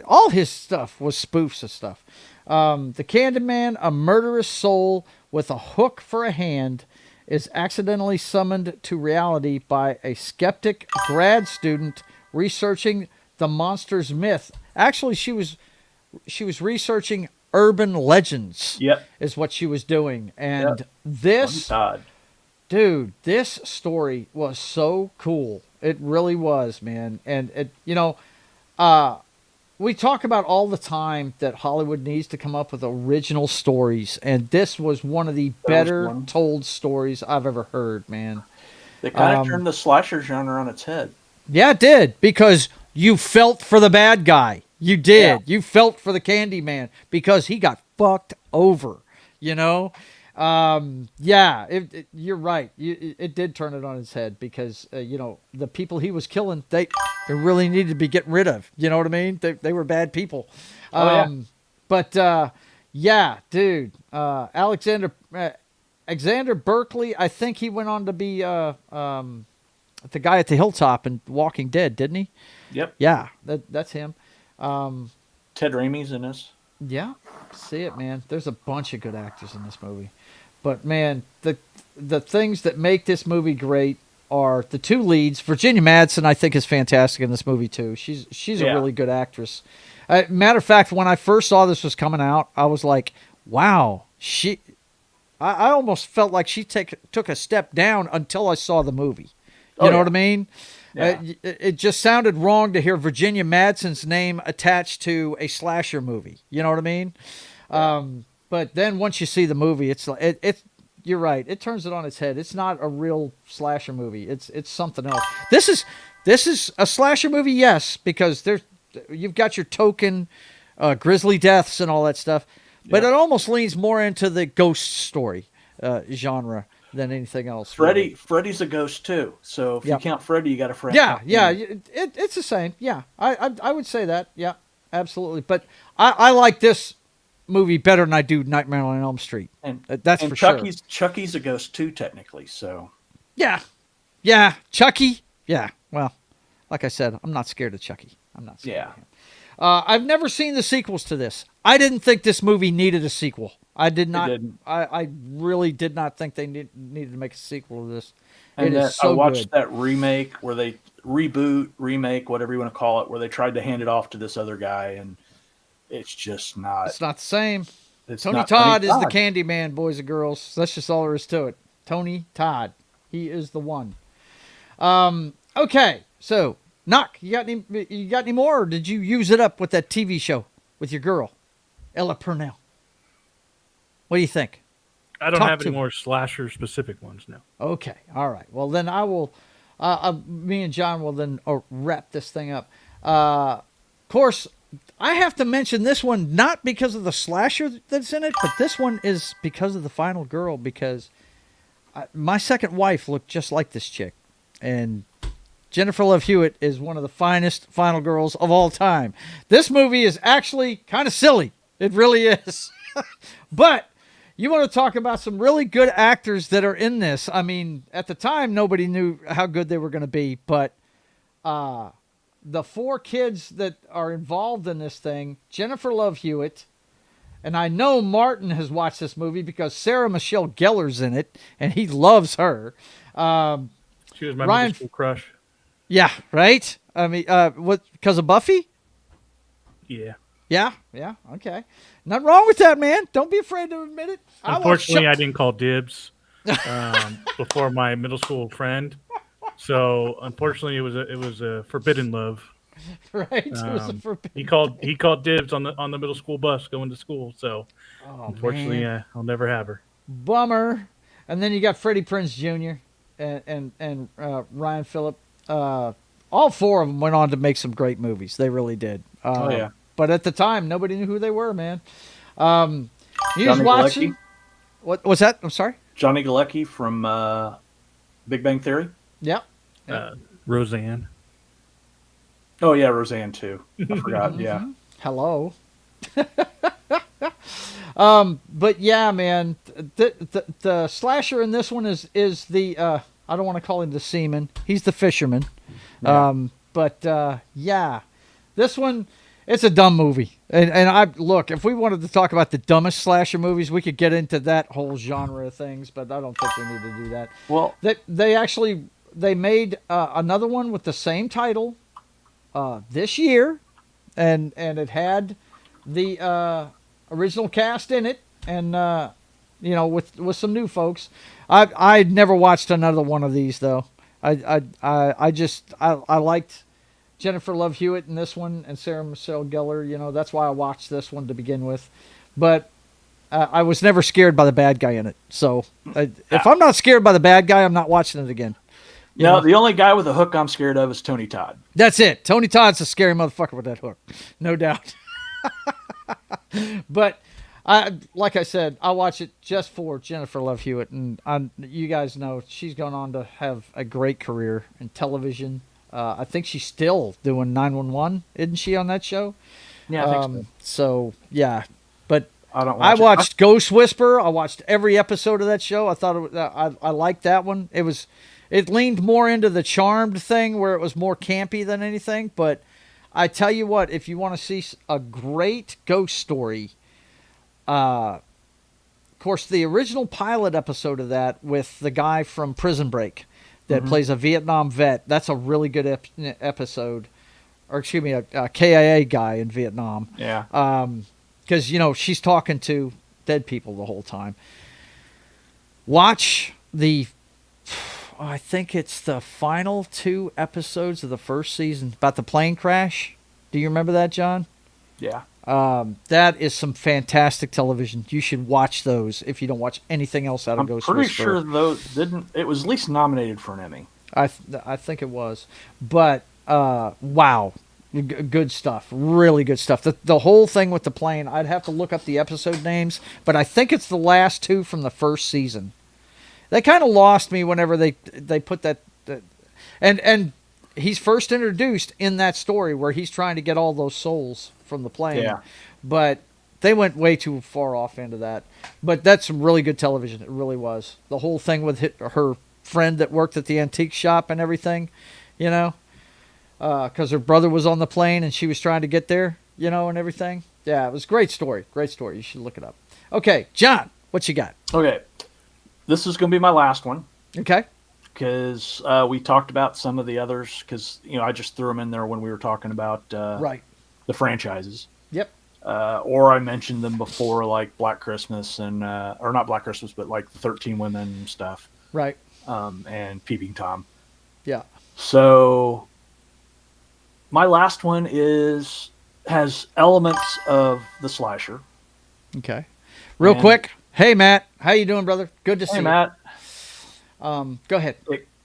all his stuff was spoofs of stuff. The Candyman, a murderous soul with a hook for a hand, is accidentally summoned to reality by a skeptic grad student researching the monster's myth. Actually, she was researching urban legends. Yep, is what she was doing, and this. Dude, this story was so cool. It really was, man. And we talk about all the time that Hollywood needs to come up with original stories, and this was one of the better told stories I've ever heard, man. They kind of turned the slasher genre on its head. Yeah, it did, because you felt for the bad guy. You did. Yeah. You felt for the Candyman because he got fucked over, you know? You're right. It did turn it on its head because, the people he was killing, they really needed to be getting rid of. You know what I mean? They were bad people. But, dude, Alexander Berkeley, I think he went on to be the guy at the hilltop in Walking Dead, didn't he? Yep. Yeah, that's him. Ted Raimi's in this. Yeah, see it, man. There's a bunch of good actors in this movie. But, man, the things that make this movie great are the two leads. Virginia Madsen, I think, is fantastic in this movie too. She's a really good actress. Matter of fact, when I first saw this was coming out, I was like, wow, I almost felt like she took a step down until I saw the movie. You know what I mean? Yeah. It just sounded wrong to hear Virginia Madsen's name attached to a slasher movie. You know what I mean? Yeah. But then once you see the movie, it's like you're right. It turns it on its head. It's not a real slasher movie. It's something else. This is a slasher movie, yes, because you've got your token grisly deaths and all that stuff, but it almost leans more into the ghost story genre than anything else. Freddy's a ghost too. So if you count Freddy, you got to Freddy. Yeah. It's the same. Yeah, I would say that. Yeah, absolutely. But I like this movie better than I do Nightmare on Elm Street. And that's for sure. Chucky's a ghost too, technically. So yeah, Chucky. Yeah. Well, like I said, I'm not scared of Chucky. I'm not scared of him. I've never seen the sequels to this. I didn't think this movie needed a sequel. I did not. I really did not think they needed to make a sequel to this. And it is so I watched good. that remake where they remake, whatever you want to call it, where they tried to hand it off to this other guy, and it's just not. It's not the same. Tony not Todd Tony is the Todd. candy man, boys and girls. That's just all there is to it. Tony Todd. He is the one. Okay, so Knock, you got any more, or did you use it up with that TV show with your girl, Ella Purnell? What do you think? I don't Talk have to any me. more slasher specific ones now. Okay, all right. Well, then I will. Me and John will then wrap this thing up. Of course, I have to mention this one not because of the slasher that's in it, but this one is because of the final girl. Because my second wife looked just like this chick, and Jennifer Love Hewitt is one of the finest final girls of all time. This movie is actually kind of silly. It really is. But you want to talk about some really good actors that are in this. I mean, at the time, nobody knew how good they were going to be. But the four kids that are involved in this thing, Jennifer Love Hewitt, and I know Martin has watched this movie because Sarah Michelle Gellar's in it, and he loves her. She was my middle school crush. Yeah, right? I mean, what, because of Buffy? Yeah. Yeah, okay. Nothing wrong with that, man. Don't be afraid to admit it. Unfortunately, I didn't call dibs before my middle school friend. So unfortunately, it was a forbidden love. Right? It was a forbidden. He called dibs on the middle school bus going to school. So unfortunately, I'll never have her. Bummer. And then you got Freddie Prinze Jr. and Ryan Phillip. All four of them went on to make some great movies. They really did. But at the time, nobody knew who they were, man. You was watching. What's that? I'm sorry. Johnny Galecki from Big Bang Theory. Yep. Roseanne. Oh yeah, Roseanne too. I forgot. Yeah. Hello. But yeah, man, the slasher in this one is the I don't want to call him the seaman. He's the fisherman. Yeah. Yeah, this one, it's a dumb movie. And I look, if we wanted to talk about the dumbest slasher movies, we could get into that whole genre of things, but I don't think we need to do that. Well, they made another one with the same title this year, and it had the original cast in it, and with some new folks. I never watched another one of these though. I liked Jennifer Love Hewitt in this one and Sarah Michelle Gellar. That's why I watched this one to begin with. But I was never scared by the bad guy in it. So if I'm not scared by the bad guy, I'm not watching it again. The only guy with a hook I'm scared of is Tony Todd. That's it. Tony Todd's a scary motherfucker with that hook. No doubt. But like I said, I watch it just for Jennifer Love Hewitt, and you guys know she's gone on to have a great career in television. I think she's still doing 911, isn't she, on that show? Yeah, I think so. Yeah, but I watched Ghost Whisperer. I watched every episode of that show. I thought I liked that one. It leaned more into the Charmed thing, where it was more campy than anything. But I tell you what, if you want to see a great ghost story. Of course, the original pilot episode of that with the guy from Prison Break, that plays a Vietnam vet. That's a really good episode. Or excuse me, a KIA guy in Vietnam. Yeah. Because, she's talking to dead people the whole time. Watch I think it's the final 2 episodes of the first season about the plane crash. Do you remember that, John? Yeah. That is some fantastic television. You should watch those if you don't watch anything else out of Ghost I'm pretty Whisperer. sure those it was at least nominated for an Emmy. I think it was. But, wow. Good stuff. Really good stuff. The whole thing with the plane, I'd have to look up the episode names, but I think it's the last 2 from the first season. They kind of lost me whenever they put that and he's first introduced in that story where he's trying to get all those souls from the plane. Yeah. But they went way too far off into that. But that's some really good television. It really was. The whole thing with her friend that worked at the antique shop and everything, because her brother was on the plane and she was trying to get there, and everything. Yeah, it was a great story. Great story. You should look it up. Okay, John, what you got? Okay. This is going to be my last one. Okay. Because we talked about some of the others, because I just threw them in there when we were talking about right. the franchises. Yep. Or I mentioned them before, like Black Christmas and or not Black Christmas, but like the 13 Women and stuff. Right. And Peeping Tom. Yeah. So my last one has elements of the slasher. Okay. Real quick. Hey, Matt. How you doing, brother? Good to see you. Hey, Matt. Go ahead.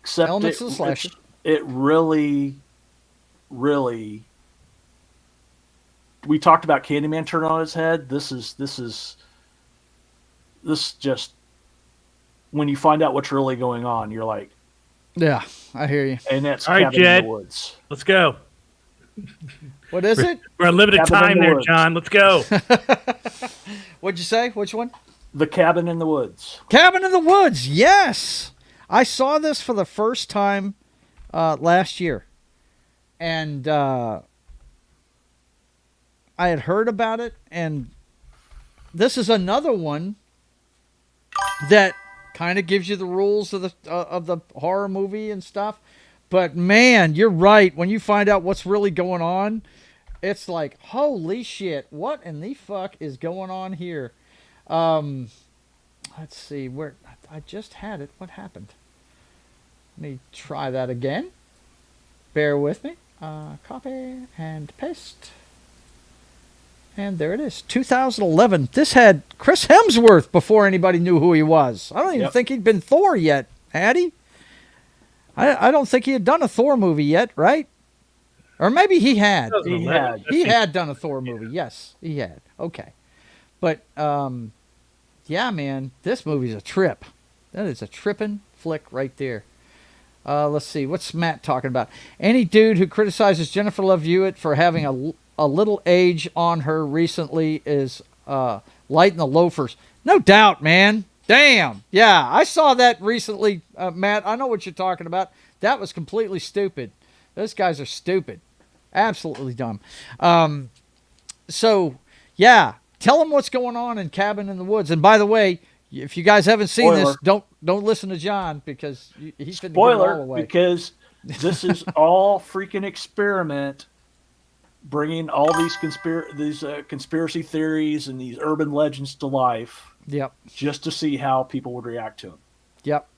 Except elements of the slasher. It really, really. We talked about Candyman turning on his head. This just when you find out what's really going on, you're like, yeah, I hear you. And that's all right, Cabin Jed. in the Woods. Let's go. What is it? We're on limited Cabin in time the there, Woods. John. Let's go. What'd you say? Which one? The Cabin in the Woods. Cabin in the Woods. Yes, I saw this for the first time last year, and I had heard about it, and this is another one that kind of gives you the rules of the horror movie and stuff. But man, you're right. When you find out what's really going on, it's like, holy shit, what in the fuck is going on here? Let's see, where I just had it. What happened? Let me try that again. Bear with me. Copy and paste. And there it is. 2011. This had Chris Hemsworth before anybody knew who he was. I don't even think he'd been Thor yet, had he? I don't think he had done a Thor movie yet, right? Or maybe he had. He had done a Thor movie. Yes, he had. Okay. But, yeah, man, this movie's a trip. That is a trippin' flick right there. Let's see. What's Matt talking about? Any dude who criticizes Jennifer Love Hewitt for having a little age on her recently is lighting the loafers. No doubt, man. Damn. Yeah, I saw that recently, Matt. I know what you're talking about. That was completely stupid. Those guys are stupid. Absolutely dumb. So, yeah, tell them what's going on in Cabin in the Woods. And by the way, if you guys haven't seen this, don't listen to John because he's going to give it all away. Because this is all freaking experiment, bringing all these conspiracy theories and these urban legends to life. Yep. Just to see how people would react to him. Yep.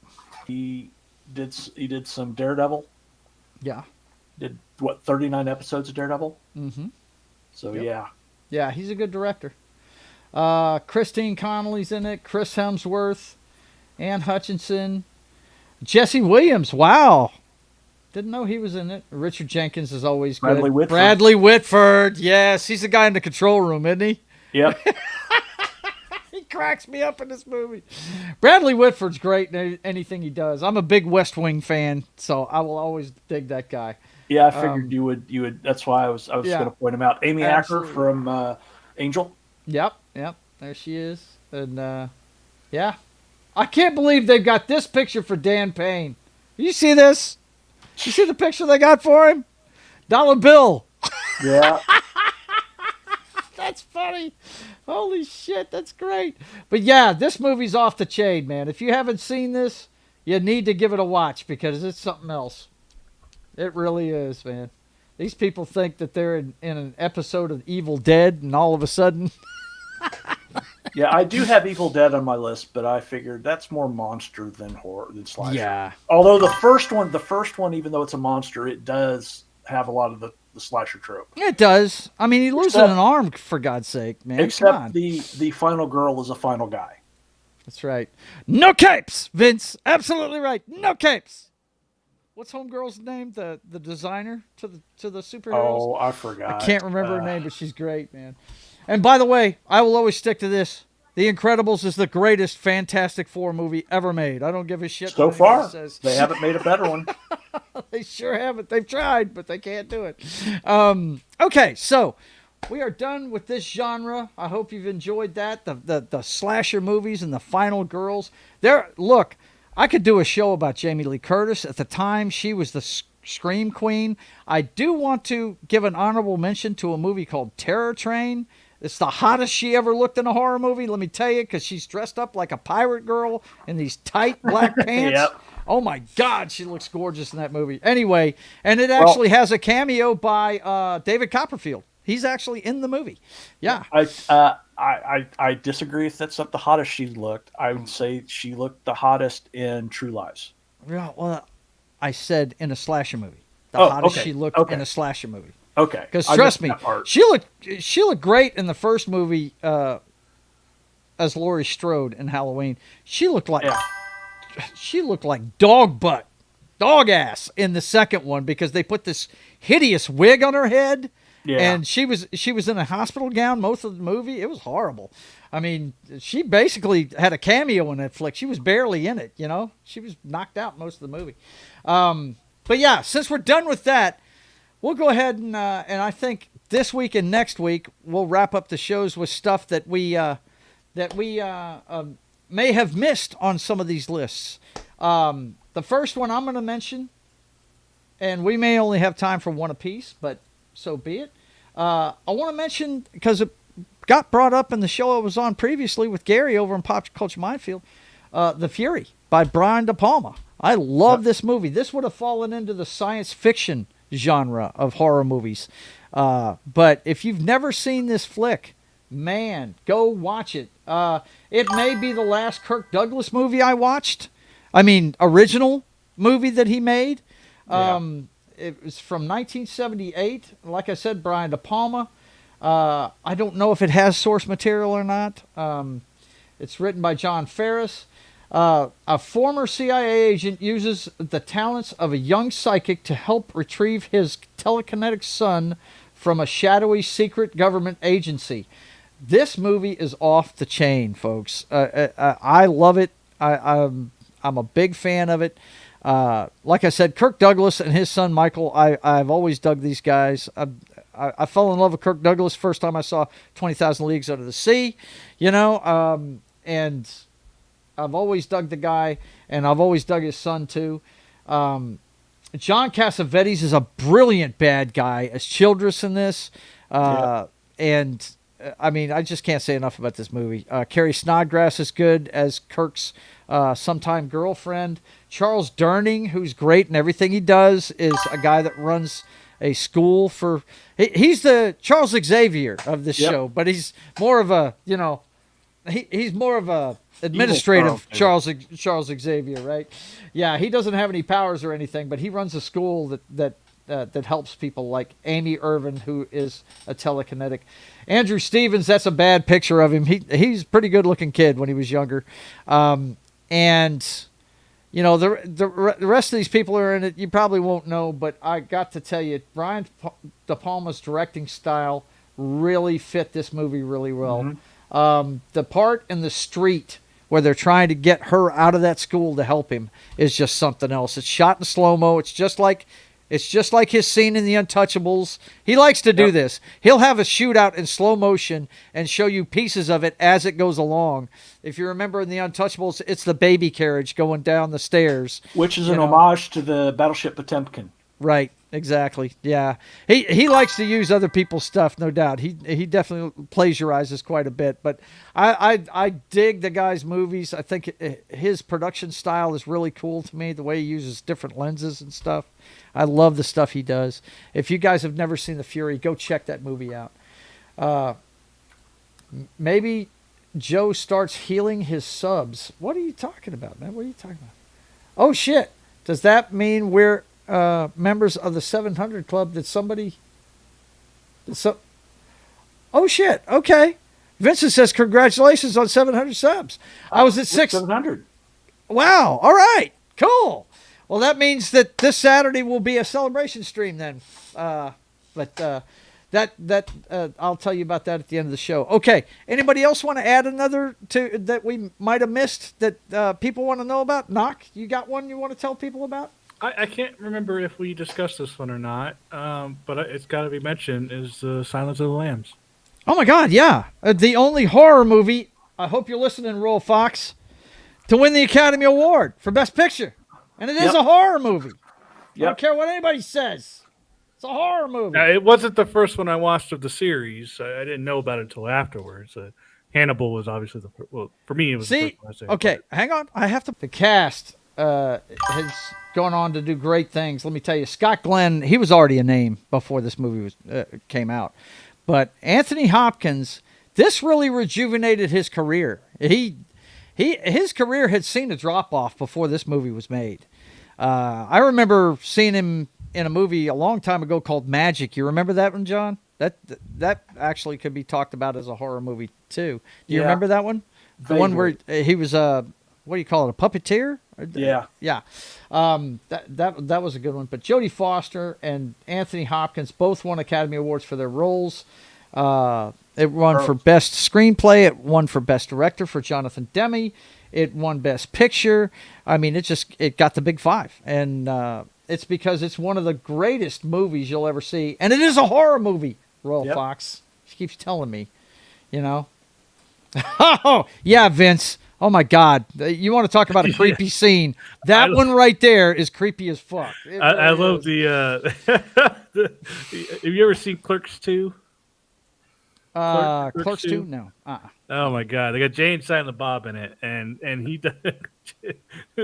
He did some Daredevil. Yeah. Did 39 episodes of Daredevil? Mm-hmm. So yep. yeah. Yeah, he's a good director. Christine Connolly's in it. Chris Hemsworth, Ann Hutchinson, Jesse Williams. Wow. Didn't know he was in it. Richard Jenkins is always good. Bradley Whitford. Yes, he's the guy in the control room, isn't he? Yep. He cracks me up in this movie. Bradley Whitford's great in anything he does. I'm a big West Wing fan, so I will always dig that guy. Yeah, I figured you would. That's why I was going to point him out. Amy Acker from Angel. Yep. There she is. And yeah, I can't believe they've got this picture for Dan Payne. You see this? You see the picture they got for him? Dollar bill. Yeah. That's funny. Holy shit, that's great. But yeah, this movie's off the chain, man. If you haven't seen this, You need to give it a watch because it's something else. It really is, man. These people think that they're in an episode of Evil Dead, and all of a sudden... Yeah, I do have Evil Dead on my list, but I figured that's more monster than horror than slasher. Yeah. Although the first one, even though it's a monster, it does have a lot of the slasher trope. It does. I mean, he loses an arm, for God's sake, man. Come Except on. the final girl is a final guy. That's right. No capes, Vince. Absolutely right. No capes. What's homegirl's name? The designer to the superheroes? Oh, I forgot. I can't remember her name, but she's great, man. And by the way, I will always stick to this. The Incredibles is the greatest Fantastic Four movie ever made. I don't give a shit. So far, they haven't made a better one. They sure haven't. They've tried, but they can't do it. Okay, so we are done with this genre. I hope you've enjoyed that. The slasher movies and the final girls. Look, I could do a show about Jamie Lee Curtis. At the time, she was the scream queen. I do want to give an honorable mention to a movie called Terror Train. It's the hottest she ever looked in a horror movie, let me tell you, because she's dressed up like a pirate girl in these tight black pants. Yep. Oh, my God, she looks gorgeous in that movie. Anyway, and it actually has a cameo by David Copperfield. He's actually in the movie. Yeah. I disagree if that's not the hottest she looked. I would say she looked the hottest in True Lies. Yeah, well, I said in a slasher movie. The hottest she looked in a slasher movie. Okay. Because trust me, she looked great in the first movie as Laurie Strode in Halloween. She looked like dog butt, dog ass in the second one because they put this hideous wig on her head. Yeah. And she was in a hospital gown most of the movie. It was horrible. I mean, she basically had a cameo in that flick. She was barely in it, you know. She was knocked out most of the movie. But yeah, since we're done with that, we'll go ahead and I think this week and next week we'll wrap up the shows with stuff that we may have missed on some of these lists. The first one I'm going to mention, and we may only have time for one apiece, but so be it. I want to mention, because it got brought up in the show I was on previously with Gary over in Pop Culture Minefield, The Fury by Brian De Palma. I love this movie. This would have fallen into the science fiction genre of horror movies. But if you've never seen this flick, man, go watch it. It may be the last Kirk Douglas movie I watched. I mean, original movie that he made. It was from 1978. Like I said, Brian De Palma. I don't know if it has source material or not. It's written by John Ferris. A former CIA agent uses the talents of a young psychic to help retrieve his telekinetic son from a shadowy secret government agency. This movie is off the chain, folks. I love it. I'm a big fan of it. Like I said, Kirk Douglas and his son Michael, I've always dug these guys. I fell in love with Kirk Douglas first time I saw 20,000 Leagues Under the Sea, you know, and I've always dug the guy, and I've always dug his son too. John Cassavetes is a brilliant bad guy as Childress in this, and I mean, I just can't say enough about this movie. Carrie Snodgrass is good as Kirk's sometime girlfriend. Charles Durning, who's great in everything he does, is a guy that runs a school for... He's the Charles Xavier of this show, but he's more of a, you know... He's more of a administrative Charles Xavier, right? Yeah, he doesn't have any powers or anything, but he runs a school that helps people like Amy Irvin, who is a telekinetic. Andrew Stevens, that's a bad picture of him. He's a pretty good-looking kid when he was younger. And, you know, the rest of these people are in it. You probably won't know, but I got to tell you, Brian De Palma's directing style really fit this movie really well. Mm-hmm. The part in the street where they're trying to get her out of that school to help him is just something else. It's shot in slow-mo. It's just like his scene in The Untouchables. He likes to do this. He'll have a shootout in slow motion and show you pieces of it as it goes along. If you remember in The Untouchables, it's the baby carriage going down the stairs. Which is an homage to the Battleship Potemkin. Right. Exactly. Yeah. He likes to use other people's stuff, no doubt. He definitely plagiarizes quite a bit. But I dig the guy's movies. I think his production style is really cool to me. The way he uses different lenses and stuff. I love the stuff he does. If you guys have never seen The Fury, go check that movie out. Maybe Joe starts healing his subs. What are you talking about, man? What are you talking about? Oh shit! Does that mean we're members of the 700 Club? Did somebody? Oh shit! Okay. Vincent says congratulations on 700 subs. I was at 700. Wow! All right. Cool. Well, that means that this Saturday will be a celebration stream then. That I'll tell you about that at the end of the show. Okay. Anybody else want to add another to that we might have missed that people want to know about? Knock, you got one you want to tell people about? I can't remember if we discussed this one or not, but it's got to be mentioned, is Silence of the Lambs. Oh, my God, yeah. The only horror movie, I hope you're listening, Royal Fox, to win the Academy Award for Best Picture. And it is a horror movie. I don't care what anybody says. It's a horror movie. Now, it wasn't the first one I watched of the series. I didn't know about it until afterwards. Hannibal was obviously for me, it was the first one. Okay, hang on. I have to. The cast has gone on to do great things. Let me tell you, Scott Glenn, he was already a name before this movie came out. But Anthony Hopkins, this really rejuvenated his career. His career had seen a drop-off before this movie was made. I remember seeing him in a movie a long time ago called Magic. You remember that one, John? That actually could be talked about as a horror movie, too. Do you remember that one? The one where he was what do you call it, a puppeteer? Yeah. Yeah. That was a good one. But Jodie Foster and Anthony Hopkins both won Academy Awards for their roles. It won for Best Screenplay. It won for Best Director for Jonathan Demme. It won Best Picture. I mean, it got the big five. And it's because it's one of the greatest movies you'll ever see. And it is a horror movie, Royal Fox. She keeps telling me, you know. Oh, yeah, Vince. Oh, my God. You want to talk about a creepy scene. That one right there is creepy as fuck. I love the have you ever seen Clerks 2? Clerks 2? No. Oh my God, they got Jay and Silent Bob in it, and he does,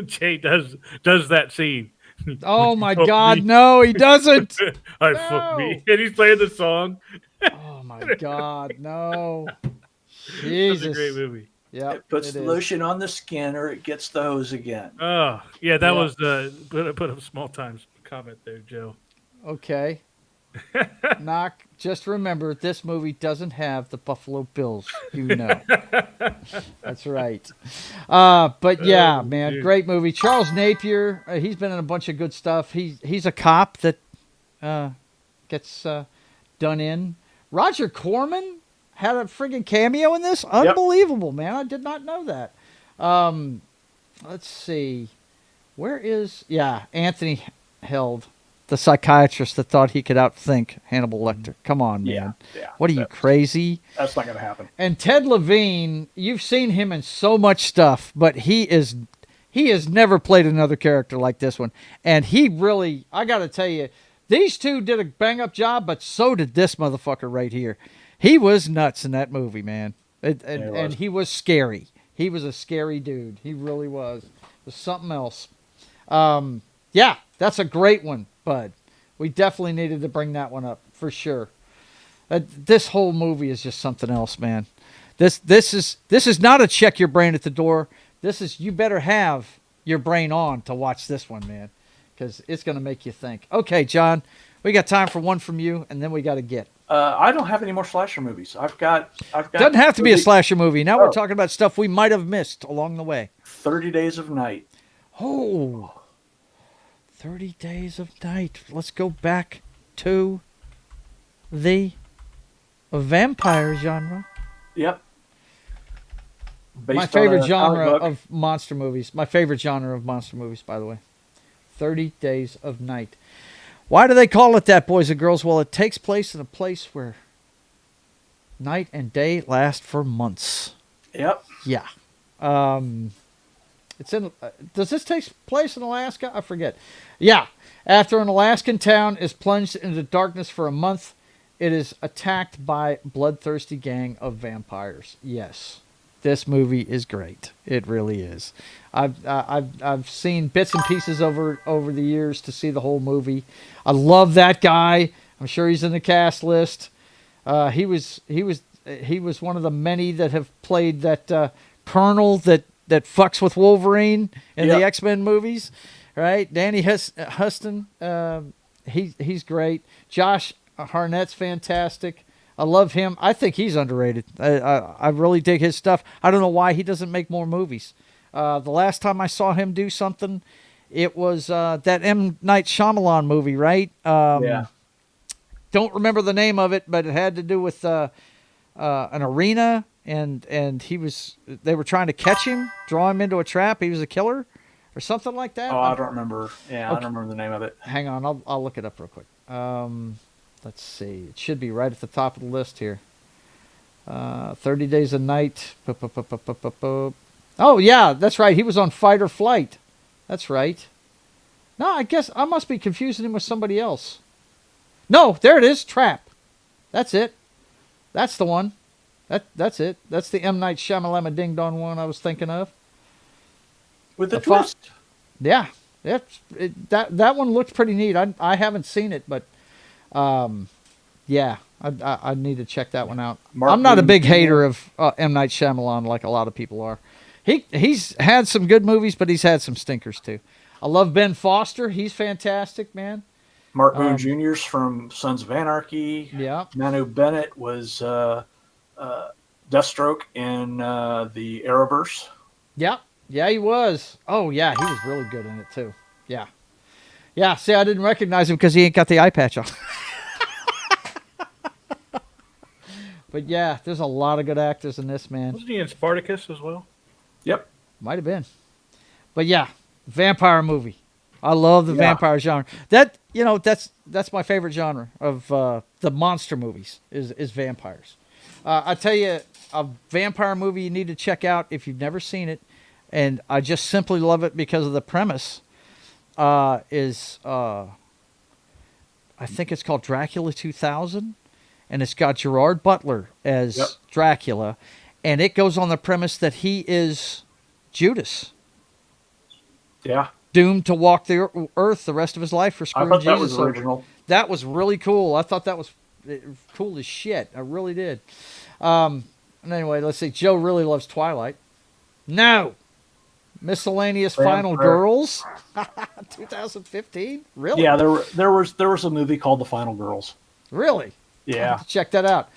Jay does that scene. Oh my God, no, he doesn't. Fuck me, and he's playing the song. Oh my God, no. Jesus, that's a great movie. Yeah, it puts the lotion on the skin, or it gets the hose again. Oh yeah, that was put a small time comment there, Joe. Okay. Knock, just remember, this movie doesn't have the Buffalo Bills, you know. That's right. But yeah, man, great movie. Charles Napier, he's been in a bunch of good stuff. He's a cop that gets done in. Roger Corman had a friggin' cameo in this. Unbelievable, man. I did not know that. Let's see. Where is... Yeah, Anthony Held, the psychiatrist that thought he could outthink Hannibal Lecter. Come on, man. Yeah. What are you, crazy? That's not going to happen. And Ted Levine, you've seen him in so much stuff, but he has never played another character like this one. And he really, I got to tell you, these two did a bang-up job, but so did this motherfucker right here. He was nuts in that movie, man. And he was scary. He was a scary dude. He really was. It was something else. Yeah, that's a great one, Bud. We definitely needed to bring that one up, for sure. This whole movie is just something else, man. This is not a check your brain at the door. This is, you better have your brain on to watch this one, man, because it's going to make you think. Okay, John, we got time for one from you, and then we got to get. I don't have any more slasher movies. I've got. Doesn't have to be a slasher movie. Now we're talking about stuff we might have missed along the way. 30 Days of Night. Oh, 30 Days of Night. Let's go back to the vampire genre. Yep. My favorite genre of monster movies. My favorite genre of monster movies, by the way. 30 Days of Night. Why do they call it that, boys and girls? Well, it takes place in a place where night and day last for months. Yep. Yeah. It's in. Does this take place in Alaska? I forget. Yeah. After an Alaskan town is plunged into darkness for a month, it is attacked by bloodthirsty gang of vampires. Yes, this movie is great. It really is. I've seen bits and pieces over the years to see the whole movie. I love that guy. I'm sure he's in the cast list. He was one of the many that have played that Colonel that fucks with Wolverine in the X-Men movies, right? Danny Huston, he's great. Josh Hartnett's fantastic. I love him. I think he's underrated. I really dig his stuff. I don't know why he doesn't make more movies. The last time I saw him do something, it was that M. Night Shyamalan movie, right? Don't remember the name of it, but it had to do with an arena, and they were trying to catch him, draw him into a trap. He was a killer, or something like that. Oh, I don't remember. Yeah, Okay. I don't remember the name of it. Hang on, I'll look it up real quick. Let's see. It should be right at the top of the list here. 30 Days a Night. Oh, yeah, that's right. He was on Fight or Flight. That's right. No, I guess I must be confusing him with somebody else. No, there it is. Trap. That's it. That's the one. That's it. That's the M. Night Shyamalan Ding Dong one I was thinking of. With the twist. Yeah. That one looked pretty neat. I haven't seen it, but yeah, I need to check that one out. I'm not a big hater of M. Night Shyamalan like a lot of people are. He's had some good movies, but he's had some stinkers too. I love Ben Foster. He's fantastic, man. Mark Boone Jr.'s from Sons of Anarchy. Yeah. Manu Bennett was Deathstroke in the Arrowverse. Yeah. Yeah, he was. Oh, yeah, he was really good in it too. Yeah. Yeah, see, I didn't recognize him because he ain't got the eye patch on. But yeah, there's a lot of good actors in this, man. Wasn't he in Spartacus as well? Yep. Might have been. But yeah, vampire movie. I love the vampire genre. That's my favorite genre of the monster movies is vampires. I tell you, a vampire movie you need to check out if you've never seen it, and I just simply love it because of the premise. I think it's called Dracula 2000, and it's got Gerard Butler as Dracula, and it goes on the premise that he is Judas. Yeah. Doomed to walk the earth the rest of his life for screwing Jesus. I thought that was original. That was really cool. I thought that was cool as shit. I really did. And anyway, let's see. Joe really loves Twilight. No. Miscellaneous Final Girls. 2015? Really? Yeah, there was a movie called The Final Girls. Really? Yeah. Check that out.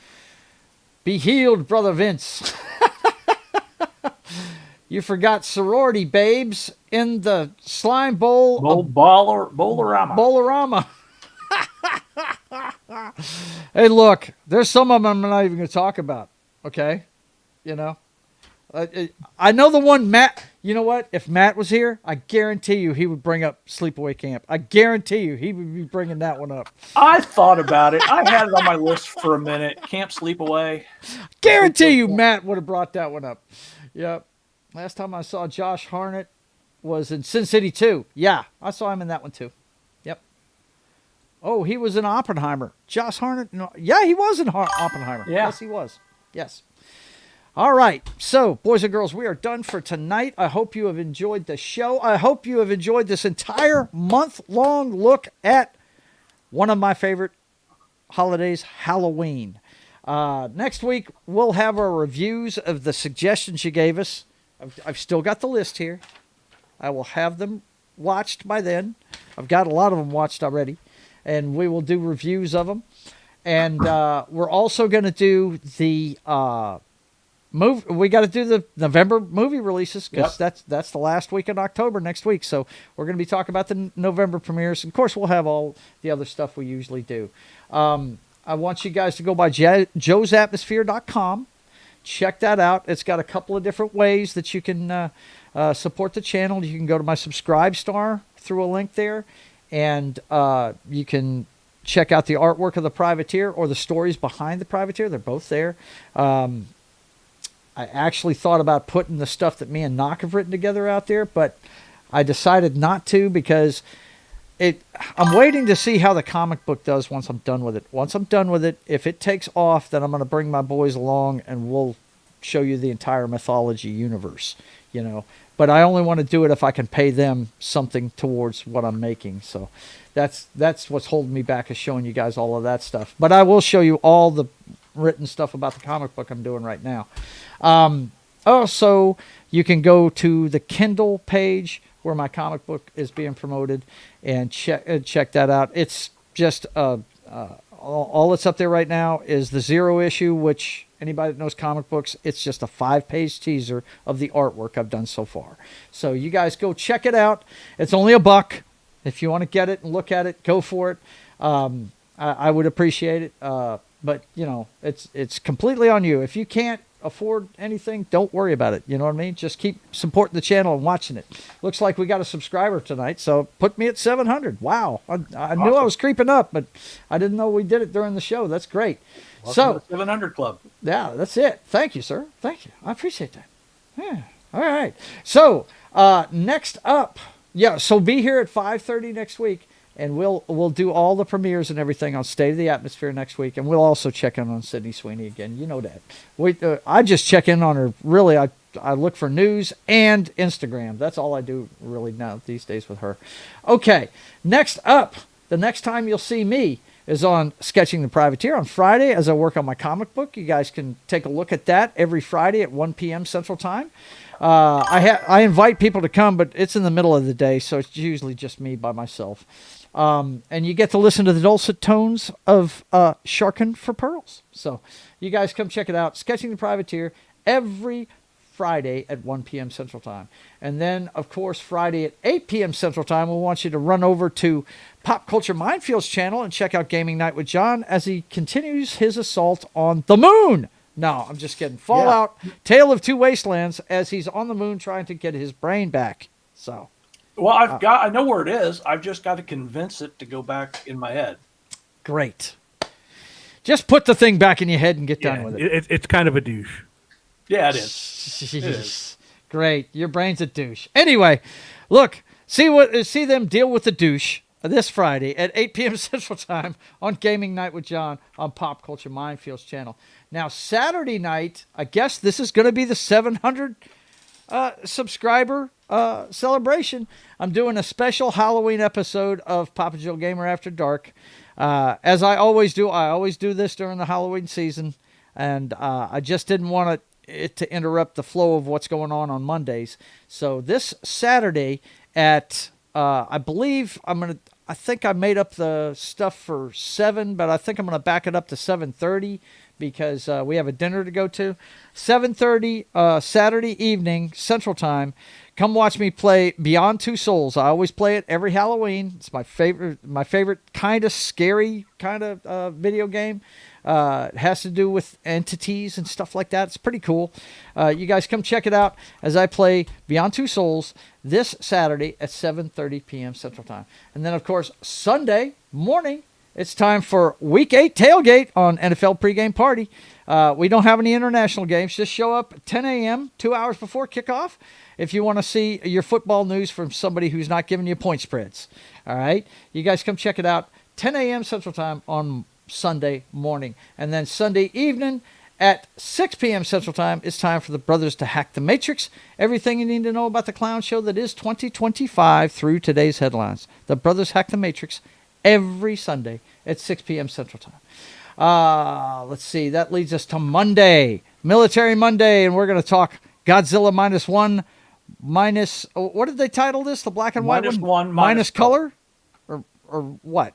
Be healed, Brother Vince. You forgot sorority babes in the slime bowl. Bowl-orama. Hey, look, there's some of them I'm not even going to talk about. Okay? You know? I know the one Matt. You know what? If Matt was here, I guarantee you he would bring up Sleepaway Camp. I guarantee you he would be bringing that one up. I thought about it. I had it on my list for a minute. Camp Sleepaway. Guarantee you Matt would have brought that one up. Yep. Last time I saw Josh Hartnett was in Sin City 2. Yeah, I saw him in that one too. Yep. Oh, he was in Oppenheimer. Josh Hartnett? No, yeah, he was in Oppenheimer. Yeah. Yes, he was. Yes. All right. So, boys and girls, we are done for tonight. I hope you have enjoyed the show. I hope you have enjoyed this entire month-long look at one of my favorite holidays, Halloween. Next week, we'll have our reviews of the suggestions you gave us. I've still got the list here. I will have them watched by then. I've got a lot of them watched already. And we will do reviews of them. And we're also going to do the movie. We got to do the November movie releases because that's the last week in October next week. So we're going to be talking about the November premieres. Of course, we'll have all the other stuff we usually do. I want you guys to go by JoesAtmosfere.com. Check that out. It's got a couple of different ways that you can support the channel. You can go to my Subscribe Star through a link there, and you can check out the artwork of the Privateer or the stories behind the Privateer. They're both there. I actually thought about putting the stuff that me and Knock have written together out there, but I decided not to because I'm waiting to see how the comic book does once I'm done with it. Once I'm done with it, if it takes off, then I'm going to bring my boys along and we'll show you the entire mythology universe, you know. But I only want to do it if I can pay them something towards what I'm making. So that's what's holding me back, is showing you guys all of that stuff. But I will show you all the written stuff about the comic book I'm doing right now. Also, you can go to the Kindle page where my comic book is being promoted and check that out. It's just all that's up there right now is the 0 issue, which anybody that knows comic books, it's just a 5-page teaser of the artwork I've done so far. So you guys go check it out. It's only $1. If you want to get it and look at it, go for it. I would appreciate it. But you know, it's completely on you. If you can't afford anything, don't worry about it. You know what I mean? Just keep supporting the channel and watching it. Looks like we got a subscriber tonight, so put me at 700. Wow. I knew I was creeping up, but I didn't know we did it during the show. That's great. Welcome to the 700 Club. Yeah, that's it. Thank you, sir. Thank you. I appreciate that. Yeah. All right. So next up, so be here at 5:30 next week. And we'll do all the premieres and everything on State of the Atmosphere next week, and we'll also check in on Sydney Sweeney again. You know that. I just check in on her. Really, I look for news and Instagram. That's all I do really now these days with her. Okay, next up, the next time you'll see me is on Sketching the Privateer on Friday as I work on my comic book. You guys can take a look at that every Friday at 1 p.m. Central Time. I invite people to come, but it's in the middle of the day, so it's usually just me by myself. And you get to listen to the dulcet tones of Sharkin' for Pearls. So you guys come check it out. Sketching the Privateer every Friday at 1 p.m. Central Time. And then, of course, Friday at 8 p.m. Central Time, we want you to run over to Pop Culture Mindfield's channel and check out Gaming Night with John as he continues his assault on the moon. No, I'm just kidding. Fallout, Tale of Two Wastelands, as he's on the moon trying to get his brain back. So... Well, I know where it is. I've just got to convince it to go back in my head. Great. Just put the thing back in your head and get done with it. It's kind of a douche. Yeah, it is. It is. Great. Your brain's a douche. Anyway, look, see them deal with the douche this Friday at 8 p.m. Central Time on Gaming Night with John on Pop Culture Mindfield's channel. Now, Saturday night, I guess this is going to be the 700 subscriber celebration. I'm doing a special Halloween episode of Papa Joe Gamer After Dark. As I always do this during the Halloween season, and I just didn't want it to interrupt the flow of what's going on Mondays. So this Saturday at I think I made up the stuff for 7, but I think I'm going to back it up to 7:30 because we have a dinner to go to. 7:30 Saturday evening Central Time. Come watch me play Beyond Two Souls. I always play it every Halloween. It's my favorite kind of scary kind of video game. It has to do with entities and stuff like that. It's pretty cool. You guys come check it out as I play Beyond Two Souls this Saturday at 7:30 p.m. Central Time. And then, of course, Sunday morning, it's time for Week 8 Tailgate on NFL Pregame Party. We don't have any international games. Just show up at 10 a.m., 2 hours before kickoff, if you want to see your football news from somebody who's not giving you point spreads. All right? You guys come check it out. 10 a.m. Central Time on Sunday morning. And then Sunday evening at 6 p.m. Central Time, it's time for the brothers to hack the Matrix. Everything you need to know about the clown show that is 2025 through today's headlines. The brothers hack the Matrix every Sunday at 6 p.m. Central Time. Let's see. That leads us to Monday, Military Monday, and we're going to talk Godzilla -1 minus. What did they title this? The black and white one? Minus color, or what?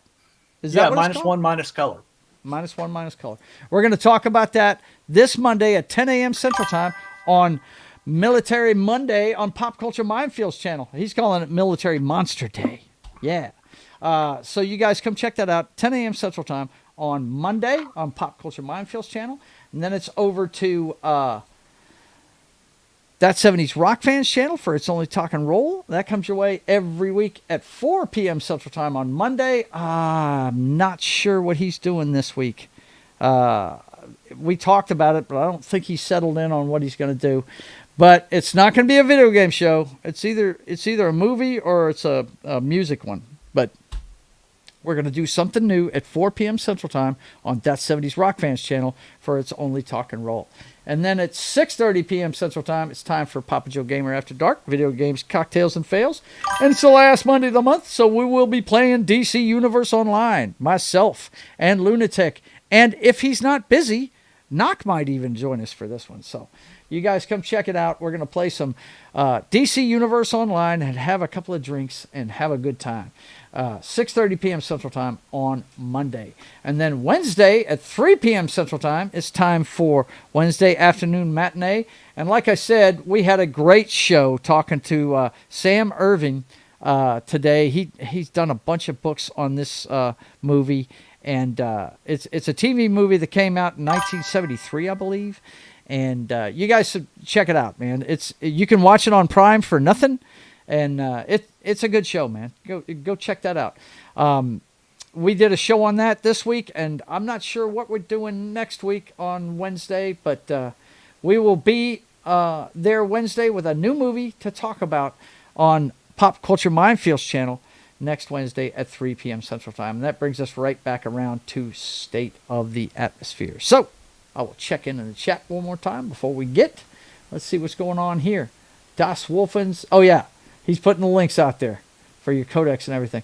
Is that what it's called? -1 minus color. -1 minus color. We're going to talk about that this Monday at 10 a.m. Central Time on Military Monday on Pop Culture Mindfield's channel. He's calling it Military Monster Day. Yeah. So you guys come check that out. 10 a.m. Central Time on Monday on Pop Culture Mindfield's channel. And then it's over to That 70s Rock Fans channel for It's Only Talk and Roll. That comes your way every week at 4 p.m. Central Time on Monday. I'm not sure what he's doing this week. We talked about it, but I don't think he's settled in on what he's going to do. But it's not going to be a video game show. It's either a movie or it's a music one. But we're going to do something new at 4 p.m. Central Time on That 70s Rock Fans channel for It's Only Talk and Roll. And then at 6:30 p.m. Central Time, it's time for Papa Joe Gamer After Dark, video games, cocktails, and fails. And it's the last Monday of the month, so we will be playing DC Universe Online, myself and Lunatic. And if he's not busy, Knock might even join us for this one. So you guys come check it out. We're going to play some DC Universe Online and have a couple of drinks and have a good time. 6:30 p.m. Central Time on Monday. And then Wednesday at 3 p.m. Central Time, it's time for Wednesday Afternoon Matinee. And like I said, we had a great show talking to Sam Irving today. He's done a bunch of books on this movie. And it's a TV movie that came out in 1973, I believe. And you guys should check it out, man. You can watch it on Prime for nothing. And it's a good show, man. Go check that out. We did a show on that this week, and I'm not sure what we're doing next week on Wednesday, but we will be there Wednesday with a new movie to talk about on Pop Culture Minefields channel next Wednesday at 3 p.m. Central Time. And that brings us right back around to State of the Atmosphere. So I will check in the chat one more time before we get. Let's see what's going on here. Das Wolfens. Oh, yeah. He's putting the links out there for your codex and everything.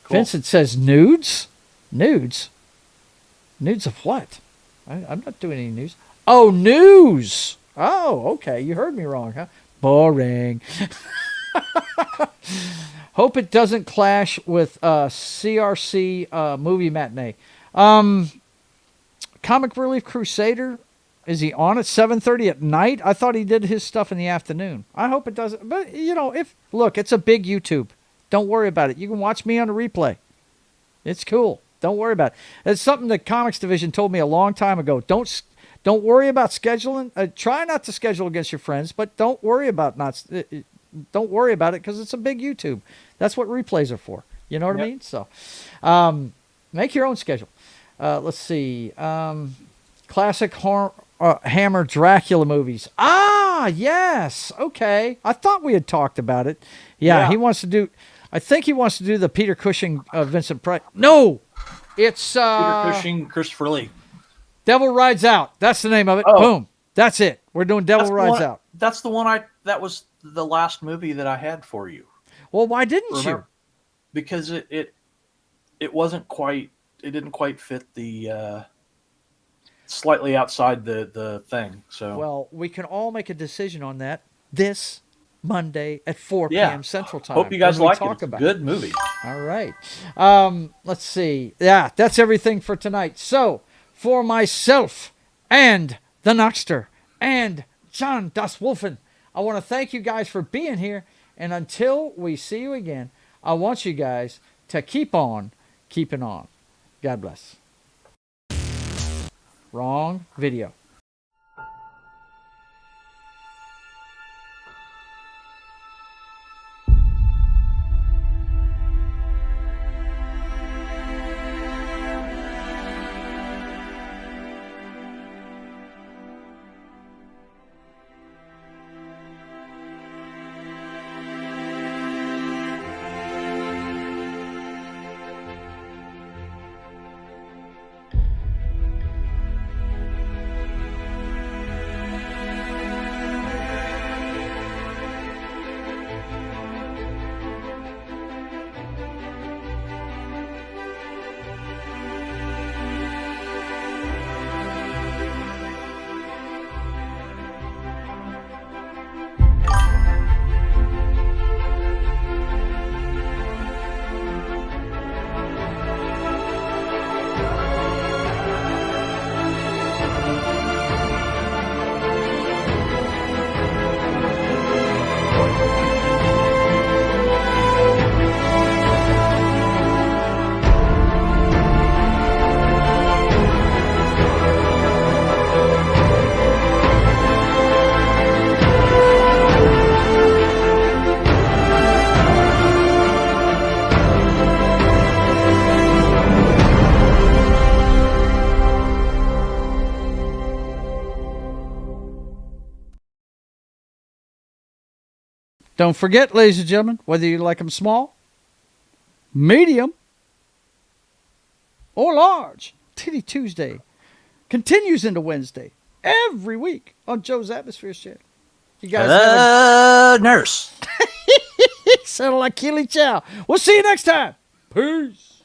Cool. Vincent says nudes? Nudes? Nudes of what? I'm not doing any news. Oh, news! Oh, okay. You heard me wrong, huh? Boring. Hope it doesn't clash with CRC movie matinee. Comic Relief Crusader, is he on at 7:30 at night? I thought he did his stuff in the afternoon. I hope it doesn't. But, look, it's a big YouTube. Don't worry about it. You can watch me on a replay. It's cool. Don't worry about it. It's something the Comics Division told me a long time ago. Don't worry about scheduling. Try not to schedule against your friends, but don't worry about Don't worry about it because it's a big YouTube. That's what replays are for. You know what I mean? So, make your own schedule. Let's see. Classic Hammer Dracula movies. Ah, yes. Okay. I thought we had talked about it. Yeah. He wants to do. I think he wants to do the Peter Cushing, Vincent Price. No, it's Peter Cushing, Christopher Lee. Devil Rides Out. That's the name of it. Oh. Boom. That's it. We're doing Devil Rides Out. That's the one that was the last movie that I had for you. Well, why didn't you? Because it wasn't quite. It didn't quite fit the slightly outside the thing. So well, we can all make a decision on that this Monday at 4 p.m. Central Time. Hope you guys like it. It's a good movie. All right. Let's see. Yeah, that's everything for tonight. So for myself and the Knockster and John Das Wolfen, I want to thank you guys for being here. And until we see you again, I want you guys to keep on keeping on. God bless. Wrong video. Don't forget, ladies and gentlemen, whether you like them small, medium, or large. Titty Tuesday continues into Wednesday every week on Joe's Atmosfere channel. You guys nurse. sound like Keely Chow. We'll see you next time. Peace.